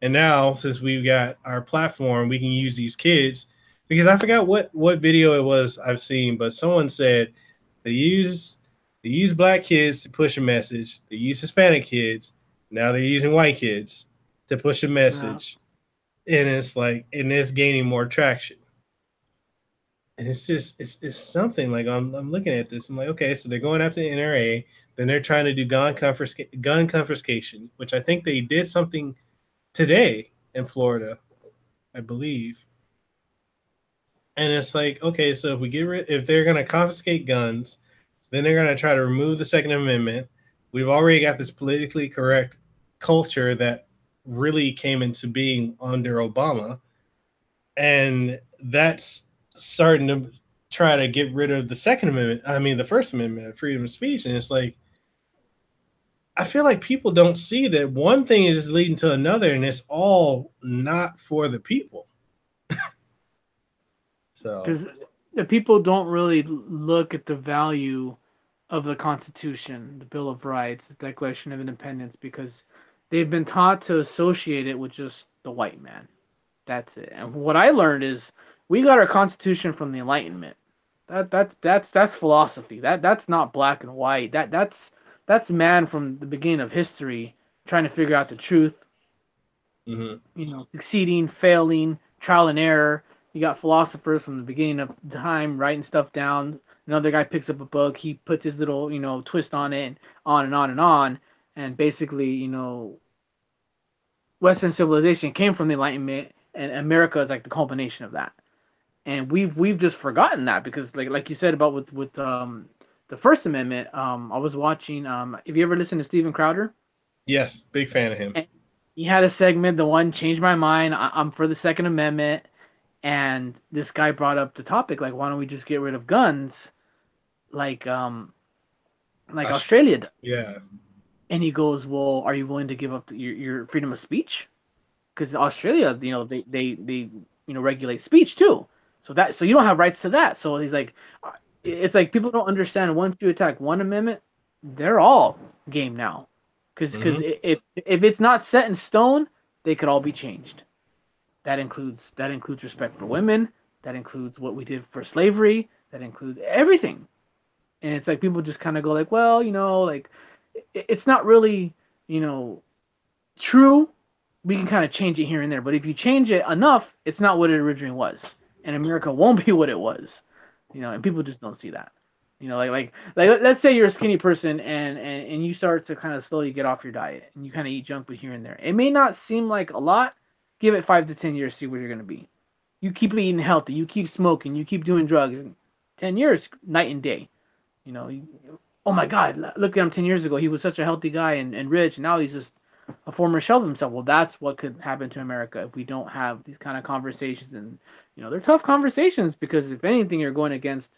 Speaker 1: And now, since we've got our platform, we can use these kids, because I forgot what video it was I've seen, but someone said they use black kids to push a message. They use Hispanic kids. Now they're using white kids to push a
Speaker 2: Yeah.
Speaker 1: message, and it's like, and it's gaining more traction. And it's just it's something like I'm looking at this. I'm like, okay, so they're going after the NRA. Then they're trying to do gun confiscation, which I think they did something today in Florida, I believe. And it's like, okay, so if they're going to confiscate guns, then they're going to try to remove the Second Amendment. We've already got this politically correct culture that really came into being under Obama, and that's starting to try to get rid of the Second Amendment. I mean, the First Amendment, freedom of speech, and it's like, I feel like people don't see that one thing is leading to another, and it's all not for the people. So,
Speaker 2: Because the people don't really look at the value of the Constitution, the Bill of Rights, the Declaration of Independence, because they've been taught to associate it with just the white man. That's it. And what I learned is we got our Constitution from the Enlightenment. That's philosophy. That's not black and white. That's man from the beginning of history trying to figure out the truth,
Speaker 1: mm-hmm.
Speaker 2: succeeding, failing, trial and error. You got philosophers from the beginning of time writing stuff down. Another guy picks up a book, he puts his little, twist on it, and on and on and on. And basically, Western civilization came from the Enlightenment, and America is like the culmination of that. And we've just forgotten that because, like you said about with the First Amendment. I was watching. Have you ever listened to Steven Crowder?
Speaker 1: Yes, big fan of him.
Speaker 2: And he had a segment. The one changed my mind. I'm for the Second Amendment, and this guy brought up the topic like, why don't we just get rid of guns, like Australia does?
Speaker 1: Yeah.
Speaker 2: And he goes, well, are you willing to give up your freedom of speech? Because Australia, they regulate speech too. So you don't have rights to that. So he's like, it's like people don't understand. Once you attack one amendment, they're all game now. Because
Speaker 1: Mm-hmm.
Speaker 2: if it's not set in stone, they could all be changed. That includes respect for women. That includes what we did for slavery. That includes everything. And it's like people just kind of go like, well, like it's not really, true. We can kind of change it here and there, but if you change it enough, it's not what it originally was, and America won't be what it was, and people just don't see that. Like let's say you're a skinny person and you start to kind of slowly get off your diet and you kind of eat junk food here and there. It may not seem like a lot. Give it 5 to 10 years, see where you're gonna be. You keep eating healthy, you keep smoking, you keep doing drugs. 10 years, night and day. You know, oh my God, look at him 10 years ago. He was such a healthy guy and rich, and now he's just a former shell of himself. Well, that's what could happen to America if we don't have these kind of conversations. And, they're tough conversations because if anything, you're going against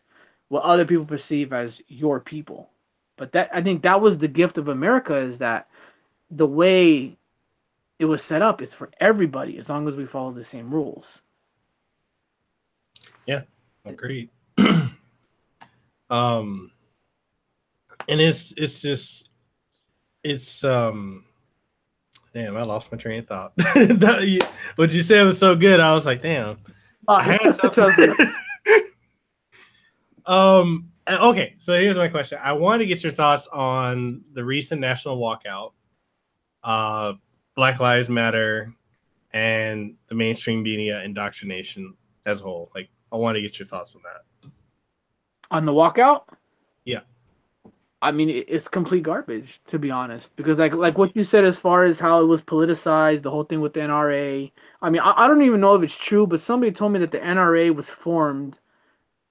Speaker 2: what other people perceive as your people. But I think that was the gift of America, is that the way it was set up is for everybody as long as we follow the same rules.
Speaker 1: Yeah, agreed. um, and it's just it's damn, I lost my train of thought. What you said was so good. I was like, damn, I had something. Okay, so here's my question. I want to get your thoughts on the recent national walkout, uh, Black Lives Matter, and the mainstream media indoctrination as a whole. Like, I want to get your thoughts on that.
Speaker 2: On the walkout,
Speaker 1: Yeah,
Speaker 2: I mean, it's complete garbage, to be honest. Because like what you said, as far as how it was politicized, the whole thing with the NRA. I mean, I don't even know if it's true, but somebody told me that the NRA was formed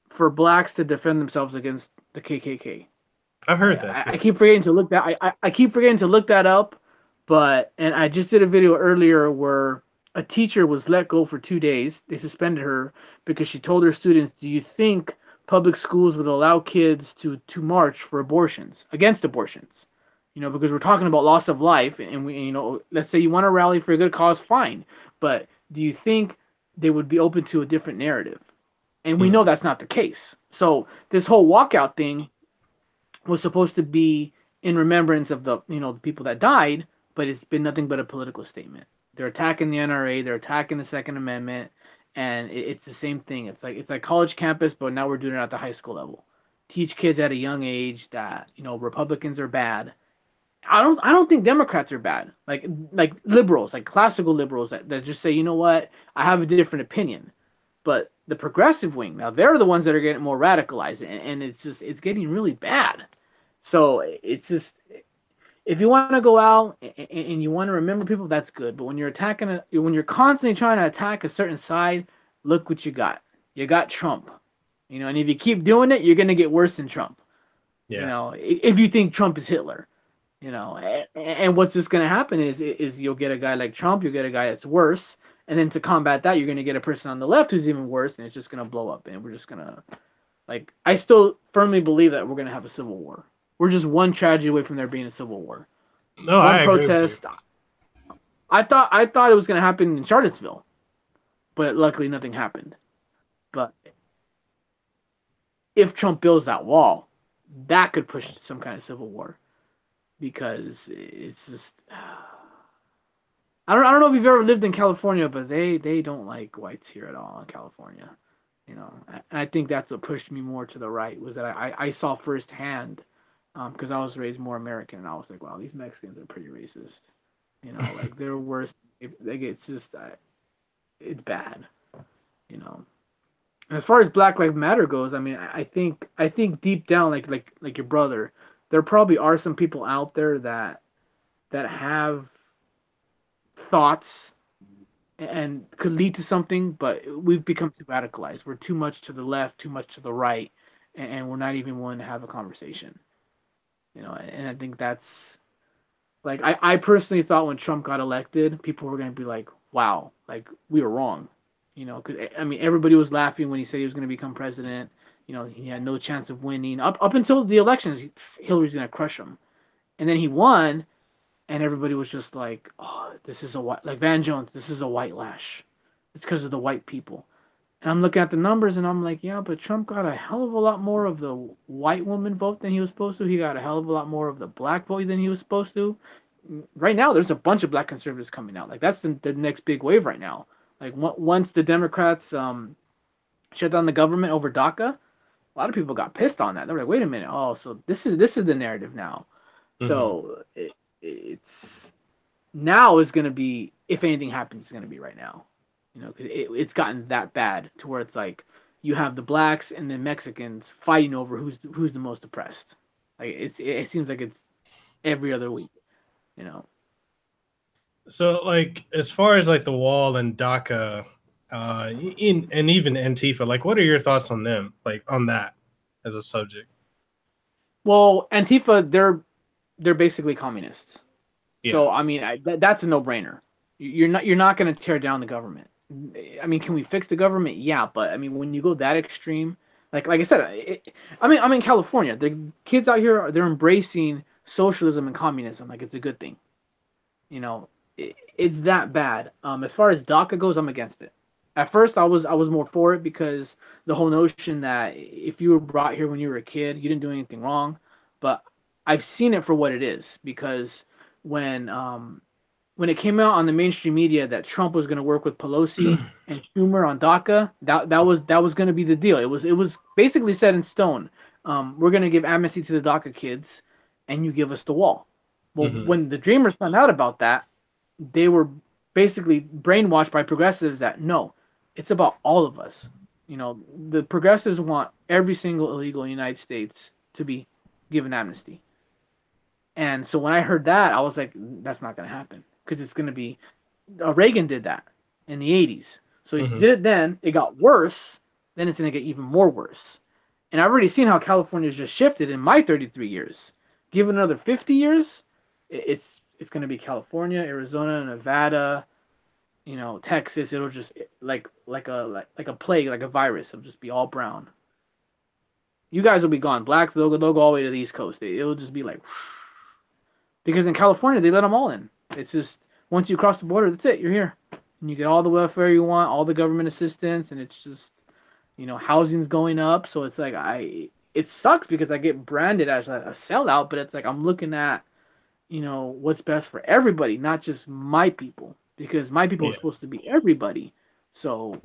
Speaker 2: for blacks to defend themselves against the KKK.
Speaker 1: I've
Speaker 2: I,
Speaker 1: heard that
Speaker 2: I, I
Speaker 1: too.
Speaker 2: keep forgetting to look that I keep forgetting to look that up, but and I just did a video earlier where a teacher was let go for 2 days. They suspended her because she told her students, "Do you think public schools would allow kids to march for abortions against abortions?" Because we're talking about loss of life, and let's say you want to rally for a good cause, fine, but do you think they would be open to a different narrative? And we
Speaker 1: Hmm.
Speaker 2: know that's not the case. So this whole walkout thing was supposed to be in remembrance of the people that died, but it's been nothing but a political statement. They're attacking the NRA, they're attacking the Second Amendment, and it's the same thing. It's like college campus, but now we're doing it at the high school level. Teach kids at a young age that Republicans are bad. I don't think Democrats are bad. Like liberals, like classical liberals that just say, you know what, I have a different opinion. But the progressive wing, now they're the ones that are getting more radicalized, and it's getting really bad. So it's just, if you want to go out and you want to remember people, that's good. But when when you're constantly trying to attack a certain side, look what you got. You got Trump. And if you keep doing it, you're gonna get worse than Trump.
Speaker 1: Yeah.
Speaker 2: If you think Trump is Hitler. And what's just gonna happen is you'll get a guy like Trump, you'll get a guy that's worse, and then to combat that, you're gonna get a person on the left who's even worse, and it's just gonna blow up, and we're just gonna, like, I still firmly believe that we're gonna have a civil war. We're just one tragedy away from there being a civil war.
Speaker 1: No,
Speaker 2: One
Speaker 1: I agree with you.
Speaker 2: protest. I thought it was gonna happen in Charlottesville, but luckily nothing happened. But if Trump builds that wall, that could push some kind of civil war because it's just. I don't know if you've ever lived in California, but they don't like whites here at all in California. And I think that's what pushed me more to the right, was that I saw firsthand, because I was raised more American, and I was like, wow, these Mexicans are pretty racist. Like they're worse. Like it's just it's bad. You know. And as far as Black Lives Matter goes, I mean, I think deep down, like your brother, there probably are some people out there that have thoughts and could lead to something, but we've become too radicalized. We're too much to the left, too much to the right, and we're not even willing to have a conversation. And I think that's, like, I personally thought when Trump got elected, people were going to be like, wow, like we were wrong. Because I mean, everybody was laughing when he said he was going to become president. He had no chance of winning up until the elections. Hillary's going to crush him, and then he won, and everybody was just like, "Oh, this is a white, like Van Jones. This is a white lash. It's because of the white people." And I'm looking at the numbers, and I'm like, "Yeah, but Trump got a hell of a lot more of the white woman vote than he was supposed to. He got a hell of a lot more of the black vote than he was supposed to." Right now, there's a bunch of black conservatives coming out. Like that's the next big wave right now. Like once the Democrats shut down the government over DACA, a lot of people got pissed on that. They're like, "Wait a minute, oh, so this is the narrative now."
Speaker 1: Hmm.
Speaker 2: So it's now is going to be, if anything happens, it's going to be right now. Cause it's gotten that bad to where it's like you have the blacks and the Mexicans fighting over who's the most oppressed. Like it seems like it's every other week. You know.
Speaker 1: So, like, as far as like the wall and DACA, in and even Antifa, like, what are your thoughts on them, like, on that as a subject?
Speaker 2: Well, Antifa, they're basically communists.
Speaker 1: Yeah.
Speaker 2: So I mean, that's a no brainer. You're not going to tear down the government. I mean, can we fix the government? Yeah, but I mean, when you go that extreme, like I said, I mean, I'm in California. The kids out here, they're embracing socialism and communism like it's a good thing. It's that bad. As far as DACA goes, I'm against it. At first, I was more for it because the whole notion that if you were brought here when you were a kid, you didn't do anything wrong. But I've seen it for what it is, because when um, when it came out on the mainstream media that Trump was going to work with Pelosi and Schumer on DACA, that was going to be the deal. It was basically set in stone. We're gonna give amnesty to the DACA kids, and you give us the wall. Well,
Speaker 1: Hmm.
Speaker 2: when the Dreamers found out about that, they were basically brainwashed by progressives that no, it's about all of us. The progressives want every single illegal in the United States to be given amnesty. And so when I heard that, I was like, that's not going to happen because it's going to be Reagan did that in the 80s. So he
Speaker 1: Hmm.
Speaker 2: did it then, it got worse, then it's going to get even more worse. And I've already seen how California's just shifted in my 33 years. Give it another 50 years, it's going to be California, Arizona, Nevada, Texas. It'll just like a plague, like a virus. It'll just be all brown. You guys will be gone. Blacks, they'll go all the way to the East Coast. It'll just be like, because in California they let them all in. It's just once you cross the border, that's it. You're here, and you get all the welfare you want, all the government assistance, and it's just housing's going up. So it's like it sucks because I get branded as a sellout, but it's like I'm looking at what's best for everybody, not just my people, because my people are
Speaker 1: Yeah.
Speaker 2: supposed to be everybody. So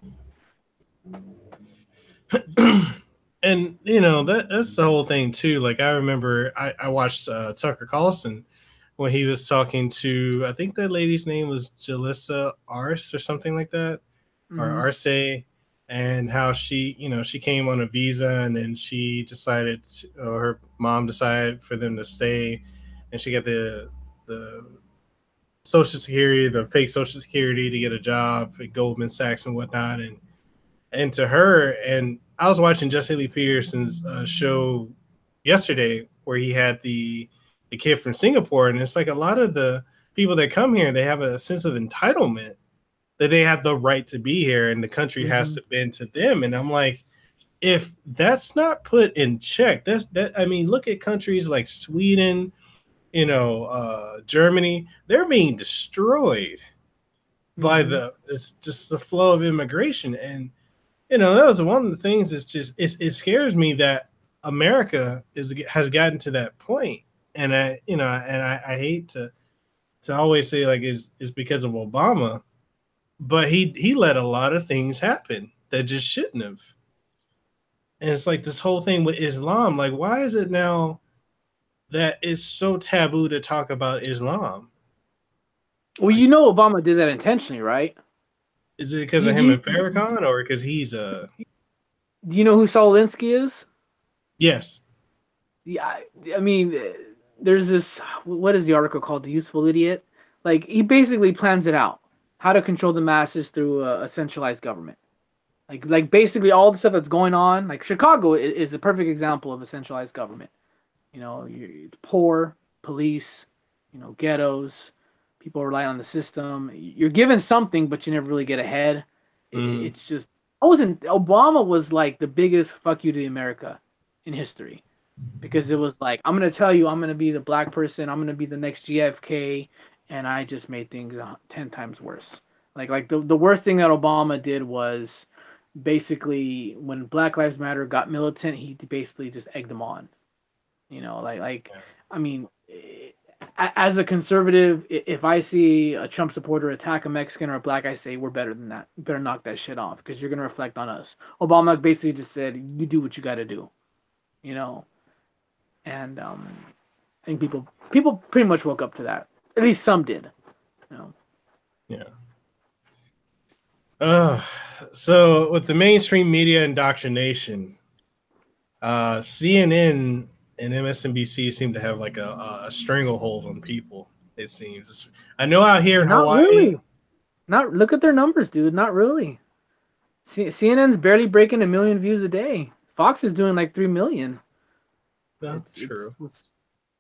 Speaker 1: And that's the whole thing too. Like I remember I watched Tucker Carlson when he was talking to, I think that lady's name was Jalissa Arce or something like that, or
Speaker 2: mhm,
Speaker 1: Arce, and how she came on a visa and then she decided, or her mom decided for them to stay, and she got the social security, the fake social security to get a job at Goldman Sachs and whatnot, and to her, and I was watching Jesse Lee Peterson's show yesterday where he had the kid from Singapore, and it's like a lot of the people that come here, they have a sense of entitlement that they have the right to be here and the country has
Speaker 2: mhm,
Speaker 1: to bend to them. And I'm like, if that's not put in check, that I mean, look at countries like Sweden, Germany, they're being destroyed by
Speaker 2: mhm.
Speaker 1: just the flow of immigration. And that was one of the things. It's just it scares me that America has gotten to that point, and I hate to always say like is because of Obama, but he let a lot of things happen that just shouldn't have. And it's like this whole thing with Islam. Like, why is it now that it's so taboo to talk about Islam?
Speaker 2: Well,
Speaker 1: Like,
Speaker 2: Obama did that intentionally, right?
Speaker 1: is it because
Speaker 2: Do
Speaker 1: of him
Speaker 2: you,
Speaker 1: and Farrakhan, or because he's a
Speaker 2: do you know who Saul Alinsky is?
Speaker 1: yes?
Speaker 2: Yeah, I mean, there's this. What is the article called? The Useful Idiot. Like he basically plans it out, how to control the masses through a centralized government. Like basically all the stuff that's going on. Like Chicago is a perfect example of a centralized government. It's poor, police, ghettos. People rely on the system. You're given something, but you never really get ahead.
Speaker 1: Mm-hmm.
Speaker 2: It's just. I wasn't. Obama was like the biggest fuck you to America in history because it was like I'm gonna tell you I'm gonna be the black person, I'm gonna be the next JFK, and I just made things 10 times worse. Like the worst thing that Obama did was basically when Black Lives Matter got militant, he basically just egged them on. I mean, as a conservative, if I see a Trump supporter attack a Mexican or a black, I say we're better than that. You better knock that shit off because you're gonna reflect on us. Obama basically just said, "You do what you got to do," you know and I think people pretty much woke up to that. At least some did. You know.
Speaker 1: Yeah. Uh, so with the mainstream media indoctrination, CNN and MSNBC seem to have like a stranglehold on people. It seems. I know out here in
Speaker 2: Not
Speaker 1: Hawaii.
Speaker 2: really. Not look at their numbers, dude. Not really. CNN's barely breaking 1 million views a day. Fox is doing like 3 million.
Speaker 1: No,
Speaker 2: It's it's
Speaker 1: true.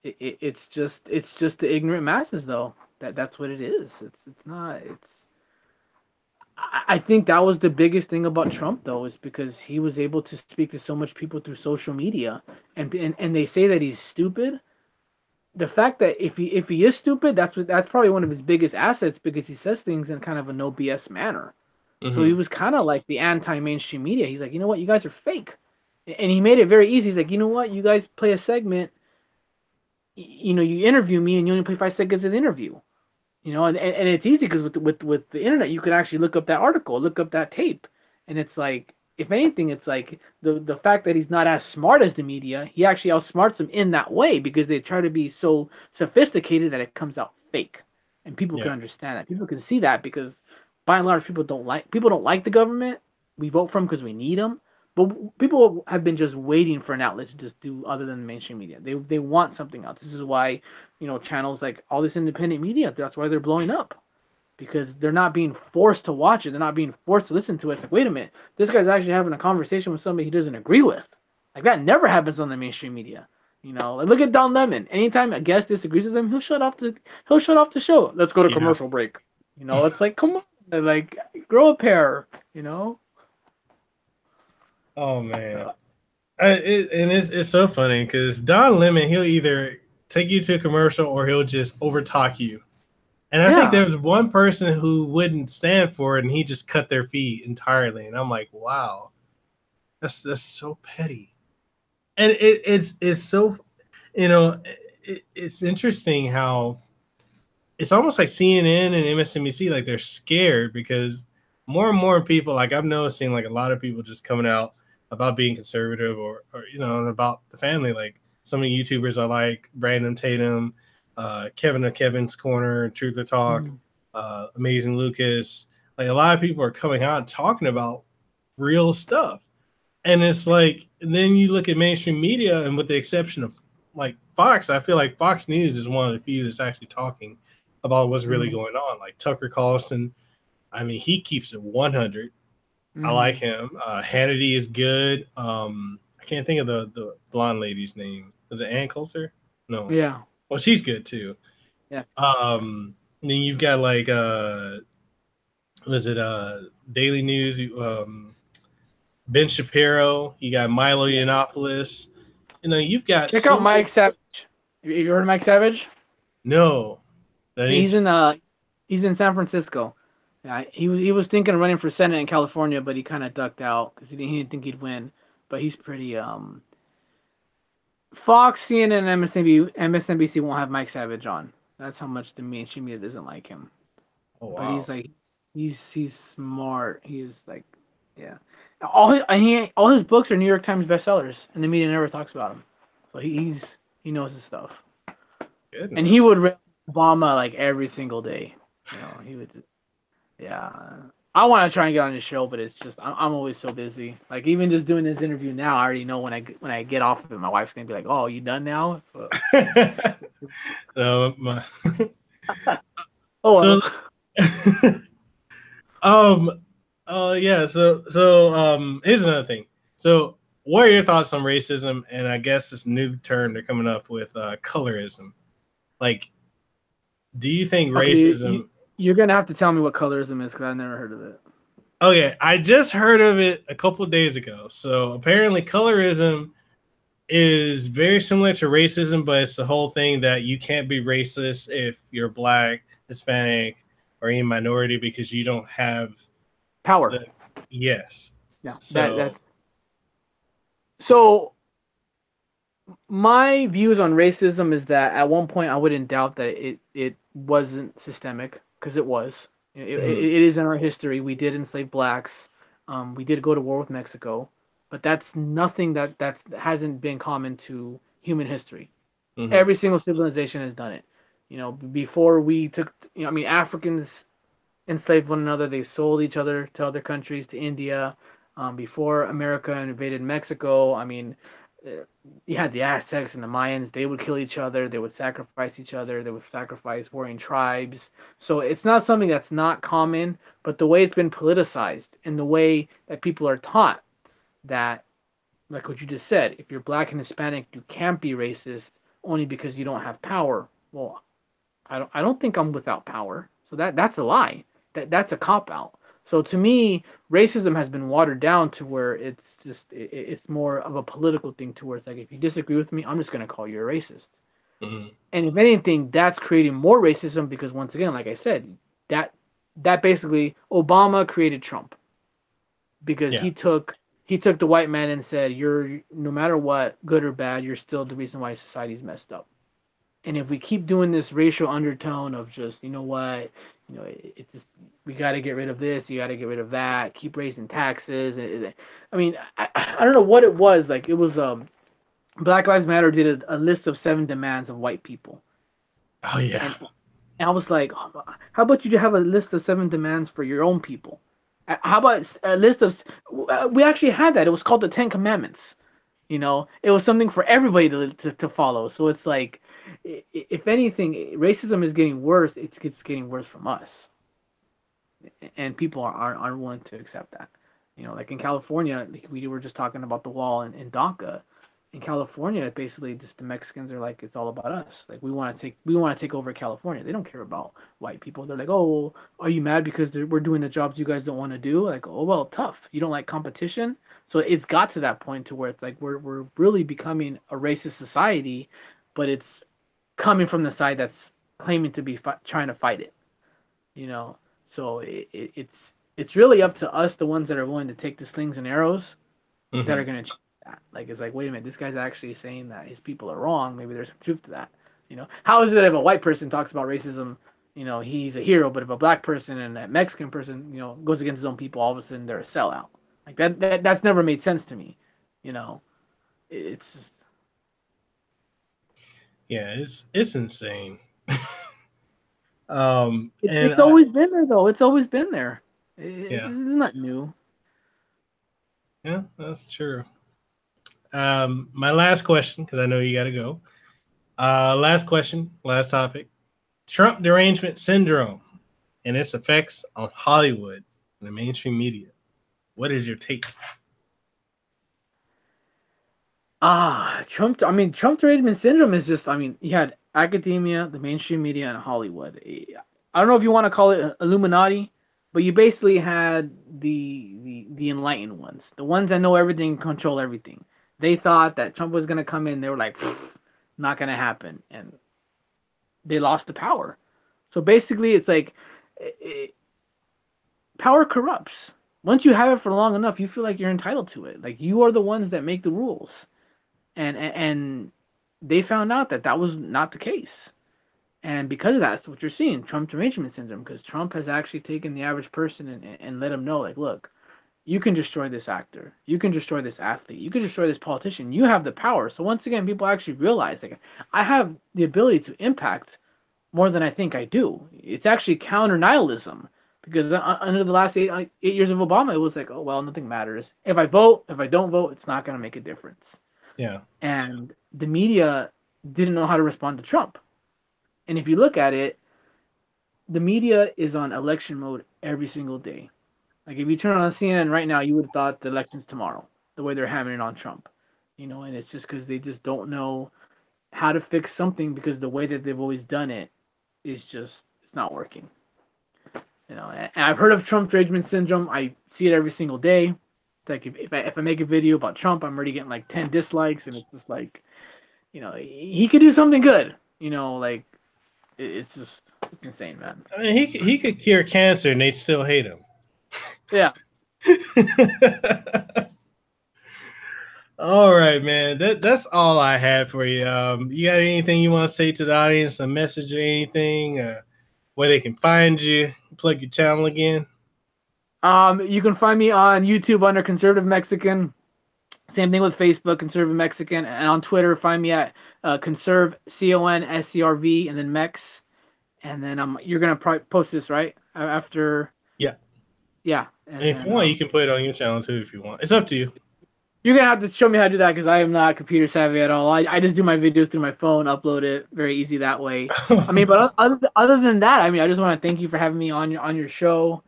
Speaker 2: it's it's just the ignorant masses though. That's what it is. It's not. I think that was the biggest thing about Trump though, is because he was able to speak to so much people through social media, and they say that he's stupid. The fact that if he is stupid, that's probably one of his biggest assets because he says things in kind of a no BS manner. So he
Speaker 1: Mm-hmm.
Speaker 2: was kind of like the anti-mainstream media. He's like, you know what, you guys are fake, and he made it very easy. He's like, you know what, you guys play a segment, you interview me, and you only play 5 seconds of the interview. And it's easy because with the internet, you could actually look up that article, look up that tape, and it's like if anything, it's like the fact that he's not as smart as the media, he actually outsmarts them in that way because they try to be so sophisticated that it comes out fake, and people can
Speaker 1: Yeah.
Speaker 2: understand that. People can see that because by and large, people don't like the government. We vote for them because we need them, but people have been just waiting for an outlet to just do other than the mainstream media. They want something else. This is why channels like all this independent media. That's why they're blowing up because they're not being forced to watch it. They're not being forced to listen to it. It's like, wait a minute, this guy's actually having a conversation with somebody he doesn't agree with. Like that never happens on the mainstream media. Like look at Don Lemon. Anytime a guest disagrees with him, he'll shut off the show. Let's go to
Speaker 1: Yeah.
Speaker 2: commercial break. It's like come on, like grow a pair.
Speaker 1: Oh man. And it's so funny because Don Lemon, he'll either take you to a commercial or he'll just overtalk you. And I think
Speaker 2: Yeah.
Speaker 1: there was one person who wouldn't stand for it, and he just cut their feet entirely. And I'm like, wow, that's so petty. And it's so, it's interesting how it's almost like CNN and MSNBC, like they're scared because more and more people, like I'm noticing, like a lot of people just coming out about being conservative or and about the family. Like some of the YouTubers I like, Brandon Tatum, Kevin of Kevin's Corner, Truth or Talk,
Speaker 2: Mm.
Speaker 1: Amazing Lucas. Like a lot of people are coming out and talking about real stuff. And it's like, and then you look at mainstream media, and with the exception of like Fox, I feel like Fox News is one of the few that's actually talking about what's really
Speaker 2: Mm.
Speaker 1: going on. Like Tucker Carlson, I mean, he keeps it 100. I like
Speaker 2: Mm.
Speaker 1: him. Hannity is good. I can't think of the blonde lady's name. Was it Ann Coulter? No.
Speaker 2: Yeah.
Speaker 1: Well, she's good too.
Speaker 2: Yeah.
Speaker 1: Then you've got like was it Daily News? Ben Shapiro. You got Milo
Speaker 2: Yeah.
Speaker 1: Yiannopoulos. You've got
Speaker 2: Check
Speaker 1: so
Speaker 2: out
Speaker 1: many.
Speaker 2: Mike Savage. You heard of Mike Savage?
Speaker 1: No, I need
Speaker 2: He's
Speaker 1: to.
Speaker 2: in San Francisco. Yeah, he was thinking of running for Senate in California, but he kind of ducked out because he didn't think he'd win. But he's pretty. Fox, CNN, and MSNBC won't have Mike Savage on. That's how much the mainstream media doesn't like him.
Speaker 1: Oh
Speaker 2: But he's
Speaker 1: wow,
Speaker 2: like, he's smart. He's like, yeah. All his books are New York Times bestsellers, and the media never talks about him. So he knows his stuff. And he
Speaker 1: goodness.
Speaker 2: would rail Obama like every single day. He would. Yeah. I want to try and get on his show, but it's just I'm always so busy. Like even just doing this interview now, I already know when I get off of it, my wife's gonna be like, "Oh, you done now?"
Speaker 1: No, my,
Speaker 2: Oh
Speaker 1: so
Speaker 2: well.
Speaker 1: um yeah, here's another thing. So what are your thoughts on racism and I guess this new term they're coming up with colorism? Like, do you think
Speaker 2: Okay, you,
Speaker 1: racism
Speaker 2: you're gonna have to tell me what colorism is because I've never heard of it.
Speaker 1: Okay, I just heard of it a couple of days ago. So apparently colorism is very similar to racism, but it's the whole thing that you can't be racist if you're black, Hispanic, or any minority because you don't have
Speaker 2: Power.
Speaker 1: the yes.
Speaker 2: Yeah. That
Speaker 1: So
Speaker 2: so my views on racism is that at one point I wouldn't doubt that it wasn't systemic because it was.
Speaker 1: mhm,
Speaker 2: It is in our history. We did enslave blacks. We did go to war with Mexico, but that's nothing that hasn't been common to human history.
Speaker 1: mhm,
Speaker 2: Every single civilization has done it. Before we took, I mean, Africans enslaved one another. They sold each other to other countries, to India. Before America invaded Mexico, I mean, you had the Aztecs and the Mayans. They would kill each other. They would sacrifice each other. They would sacrifice warring tribes. So it's not something that's not common, but the way it's been politicized and the way that people are taught that, like what you just said, if you're black and Hispanic, you can't be racist only because you don't have power. Well, I don't think I'm without power. So that's a lie. That's a cop out. So to me, racism has been watered down to where it's more of a political thing to where it's like if you disagree with me, I'm just gonna call you a racist.
Speaker 1: mhm.
Speaker 2: And if anything, that's creating more racism because once again, like I said, that that basically Obama created Trump because
Speaker 1: Yeah.
Speaker 2: he took the white man and said, "You're no matter what, good or bad, you're still the reason why society's messed up." And if we keep doing this racial undertone of just, you know what, it's just, we got to get rid of this, you got to get rid of that, keep raising taxes. I mean, I don't know what it was. Like it was Black Lives Matter did a list of 7 demands of white people,
Speaker 1: Oh yeah.
Speaker 2: and I was like, how about you have a list of 7 demands for your own people? How about a list of? We actually had that. It was called the 10 Commandments. It was something for everybody to follow. So it's like, if anything, racism is getting worse. It's getting worse from us, and people aren't willing to accept that. Like in California, like we were just talking about the wall in DACA. In California, basically, just the Mexicans are like, it's all about us. Like we want to take over California. They don't care about white people. They're like, oh, well, are you mad because we're doing the jobs you guys don't want to do? Like, oh well, tough. You don't like competition. So it's got to that point to where it's like we're really becoming a racist society, but it's coming from the side that's claiming to be trying to fight it. You know, so it's really up to us, the ones that are willing to take the slings and arrows, that
Speaker 1: Hmm.
Speaker 2: are going to change that. Like, it's like, wait a minute, this guy's actually saying that his people are wrong. Maybe there's some truth to that. How is it if a white person talks about racism? He's a hero, but if a black person and a Mexican person, goes against his own people, all of a sudden they're a sellout. Like that's never made sense to me. You know, it's just,
Speaker 1: Yeah, it's insane. And
Speaker 2: it's always been there though. It's always been there. It's
Speaker 1: yeah,
Speaker 2: not new.
Speaker 1: yeah, that's true. My last question, because I know you got to go. Last question, last topic. Trump derangement syndrome and its effects on Hollywood and the mainstream media. What is your take?
Speaker 2: Trump. I mean, Trump derangement syndrome is just. I mean, you had academia, the mainstream media, and Hollywood. I don't know if you want to call it Illuminati, but you basically had the enlightened ones, the ones that know everything, control everything. They thought that Trump was gonna come in. They were like, not gonna happen, and they lost the power. So basically, it's like power corrupts. Once you have it for long enough, you feel like you're entitled to it. Like you are the ones that make the rules, and they found out that that was not the case. And because of that, that's what you're seeing, Trump derangement syndrome, because Trump has actually taken the average person and let him know, like, look, you can destroy this actor, you can destroy this athlete, you can destroy this politician. You have the power. So once again, people actually realize, like, I have the ability to impact more than I think I do. It's actually counter nihilism, because under the last 8 years of Obama, it was like, oh well, nothing matters. If I vote, if I don't vote, it's not going to make a difference.
Speaker 1: Yeah.
Speaker 2: And the media didn't know how to respond to Trump. And if you look at it, the media is on election mode every single day. Like if you turn on CNN right now, you would have thought the election's tomorrow, the way they're hammering it on Trump. And it's just because they just don't know how to fix something, because the way that they've always done it is just, it's not working. And I've heard of Trump derangement syndrome. I see it every single day. It's like if I make a video about Trump, I'm already getting like 10 dislikes, and it's just like, he could do something good. Like it's just, it's insane, man.
Speaker 1: I mean, he could cure cancer and they still hate him.
Speaker 2: Yeah.
Speaker 1: All right, man. That's all I had for you. You got anything you want to say to the audience, a message or anything, where they can find you? Plug your channel again.
Speaker 2: You can find me on YouTube under Conservative Mexican. Same thing with Facebook, Conservative Mexican, and on Twitter, find me at Conserve CONSCRV and then Mex, and then you're gonna post this right after.
Speaker 1: Yeah.
Speaker 2: Yeah,
Speaker 1: And
Speaker 2: and
Speaker 1: if you
Speaker 2: then
Speaker 1: want, you can put it on your channel too if you want. It's up to you.
Speaker 2: you're gonna have to show me how to do that, because I am not computer savvy at all. I just do my videos through my phone, upload it, very easy that way. I mean, but other than that, I mean, I just want to thank you for having me on your show.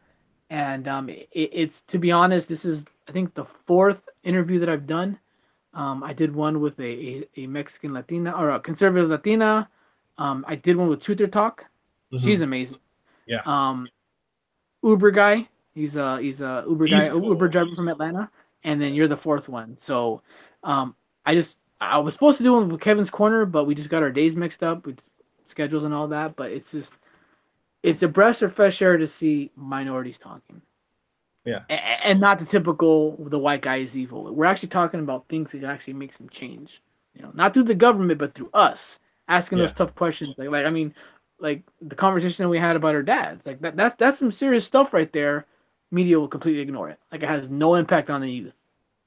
Speaker 2: And it's, to be honest, this is, I think, the fourth interview that I've done. I did one with a Mexican Latina, or a conservative Latina. I did one with Truth or Talk. She's
Speaker 1: Hmm.
Speaker 2: amazing.
Speaker 1: Yeah.
Speaker 2: Um, Uber guy. He's a Uber guy,
Speaker 1: He's
Speaker 2: Uber
Speaker 1: cool.
Speaker 2: driver from Atlanta. And then you're the fourth one. So I was supposed to do one with Kevin's Corner, but we just got our days mixed up with schedules and all that. But it's a breath of fresh air to see minorities talking,
Speaker 1: Yeah.
Speaker 2: and not the typical the white guy is evil. We're actually talking about things that can actually make some change. Not through the government, but through us asking those
Speaker 1: Yeah,
Speaker 2: tough questions. Like I mean, like the conversation that we had about our dads. Like that's some serious stuff right there. Media will completely ignore it. Like it has no impact on the youth,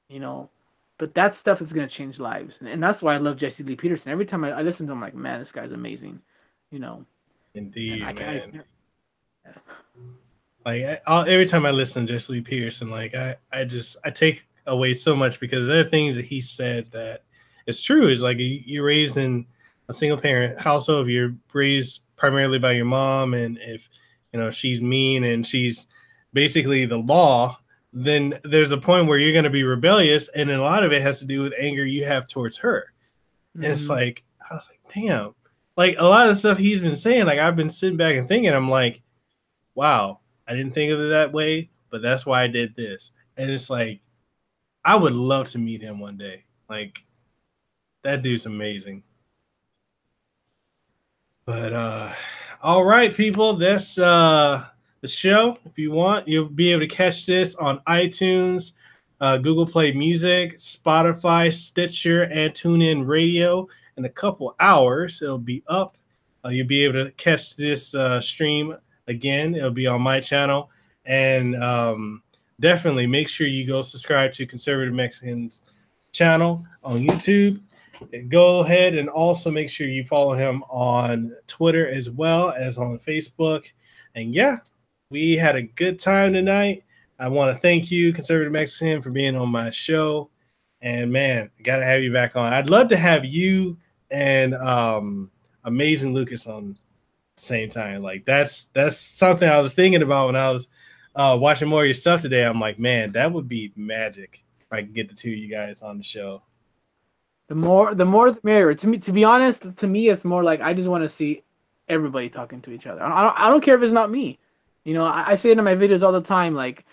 Speaker 2: you know. But that stuff is gonna change lives, and that's why I love Jesse Lee Peterson. Every time I listen to him, I'm like, man, this guy's amazing, you know. And
Speaker 1: indeed,
Speaker 2: I
Speaker 1: man.
Speaker 2: can't.
Speaker 1: Like every time I listen to Jesse Lee Peterson, like I take away so much because there are things that he said that it's true. It's like you're raised in a single parent household. If you're raised primarily by your mom, and if she's mean and she's basically the law, then there's a point where you're going to be rebellious, and then a lot of it has to do with anger you have towards her. And it's
Speaker 2: Mm-hmm.
Speaker 1: like I was like, damn, like a lot of the stuff he's been saying, like I've been sitting back and thinking, I'm like, wow, I didn't think of it that way, but that's why I did this. And it's like, I would love to meet him one day. Like, that dude's amazing. But all right, people, that's the show. If you want, you'll be able to catch this on iTunes, Google Play Music, Spotify, Stitcher, and TuneIn Radio. In a couple hours, it'll be up. You'll be able to catch this stream again. It'll be on my channel, and definitely make sure you go subscribe to Conservative Mexicans channel on YouTube. Go ahead and also make sure you follow him on Twitter as well as on Facebook. And yeah, we had a good time tonight. I want to thank you, Conservative Mexican, for being on my show. And man, I got to have you back on. I'd love to have you and Amazing Lucas on the same time. Like that's something I was thinking about when I was watching more of your stuff today. I'm like, man, that would be magic if I could get the two of you guys on the show.
Speaker 2: The more the merrier. To be honest, to me, it's more like I just want to see everybody talking to each other. I don't care if it's not me. You know, I say it in my videos all the time. Like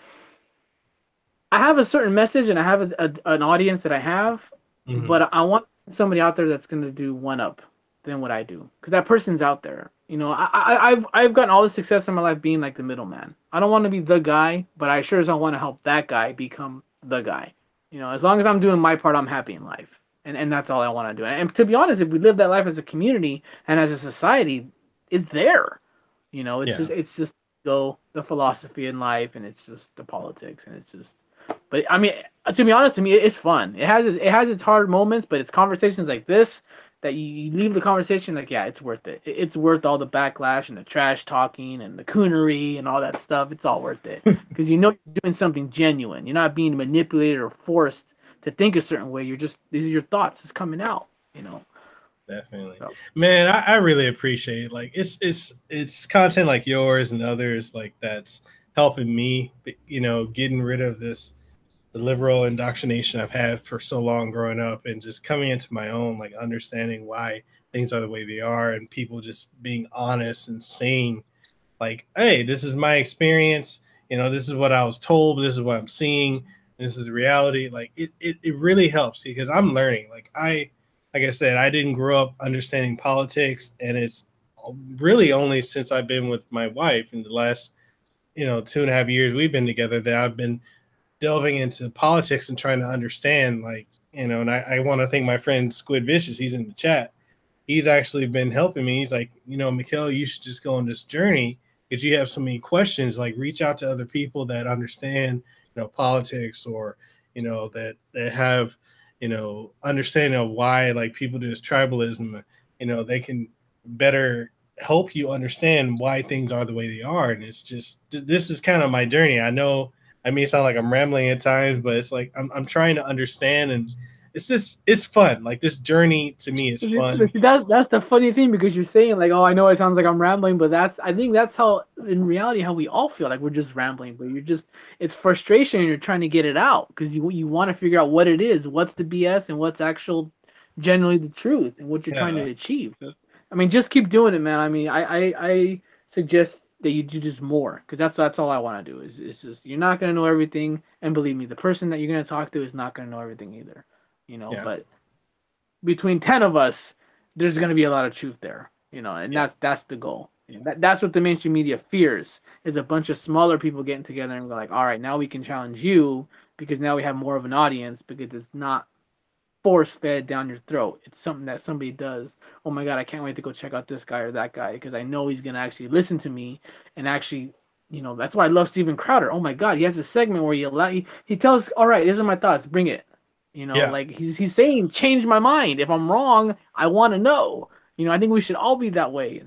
Speaker 2: I have a certain message and I have an audience that I have,
Speaker 1: Mm-hmm.
Speaker 2: but I want somebody out there that's gonna do one up than what I do, because that person's out there. You know, I've gotten all the success in my life being like the middleman. I don't want to be the guy, but I sure as I want to help that guy become the guy. You know, as long as I'm doing my part, I'm happy in life, and that's all I want to do. And to be honest, if we live that life as a community and as a society, it's there. You know,
Speaker 1: Yeah.
Speaker 2: it's just go the philosophy in life, and it's just the politics, and it's just. But I mean, to be honest, to me, it's fun. It has its hard moments, but it's conversations like this that you leave the conversation like, yeah, it's worth it. It's worth all the backlash and the trash talking and the coonery and all that stuff. It's all worth it because you know you're doing something genuine. You're not being manipulated or forced to think a certain way. You're just these are your thoughts. It's coming out. You know.
Speaker 1: Definitely,
Speaker 2: So.
Speaker 1: man. I really appreciate it. Like it's content like yours and others like that's helping me. Getting rid of the liberal indoctrination I've had for so long growing up, and just coming into my own, like understanding why things are the way they are, and people just being honest and saying, like, hey, this is my experience. This is what I was told. This is what I'm seeing. This is the reality. Like it really helps because I'm learning. Like I said, I didn't grow up understanding politics, and it's really only since I've been with my wife in the last, 2.5 years we've been together that I've been delving into politics and trying to understand, like, and I want to thank my friend Squid Vicious. He's in the chat. He's actually been helping me. He's like, Mekel, you should just go on this journey because you have so many questions. Like, reach out to other people that understand, politics, or, that have, understanding of why like people do this tribalism. They can better help you understand why things are the way they are. And it's just this is kind of my journey. I know I may sound like I'm rambling at times, but it's like I'm trying to understand, and it's fun. Like this journey to me is fun.
Speaker 2: That's the funny thing, because you're saying like, oh, I know it sounds like I'm rambling, but I think that's how in reality how we all feel like we're just rambling, but it's frustration and you're trying to get it out because you want to figure out what it is, what's the BS and what's actual genuinely the truth and what you're trying
Speaker 1: Yeah,
Speaker 2: to achieve. I mean, just keep doing it, man. I mean, I suggest that you do just more, because that's all I want to do is it's just you're not gonna know everything, and believe me, the person that you're gonna talk to is not gonna know everything either. You know,
Speaker 1: yeah,
Speaker 2: but between 10 of us, there's going to be a lot of truth there, you know, and
Speaker 1: yeah,
Speaker 2: that's the goal. That's what the mainstream media fears, is a bunch of smaller people getting together and go like, all right, now we can challenge you because now we have more of an audience, because it's not force fed down your throat. It's something that somebody does. Oh my god, I can't wait to go check out this guy or that guy because I know he's gonna actually listen to me and actually, that's why I love Steven Crowder. Oh my god, he has a segment where he tells, all right, these are my thoughts, bring it.
Speaker 1: Yeah.
Speaker 2: Like he's saying, change my mind. If I'm wrong, I want to know. I think we should all be that way.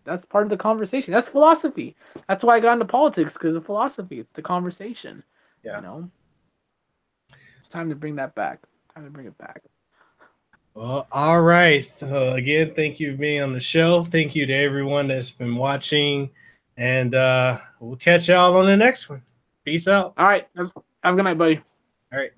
Speaker 2: That's part of the conversation. That's philosophy. That's why I got into politics, because of philosophy. It's the conversation.
Speaker 1: Yeah.
Speaker 2: It's time to bring that back. Time to bring it back.
Speaker 1: Well, all right. Again, thank you for being on the show. Thank you to everyone that's been watching, and we'll catch y'all on the next one. Peace out.
Speaker 2: All right. Have a good night, buddy.
Speaker 1: All right.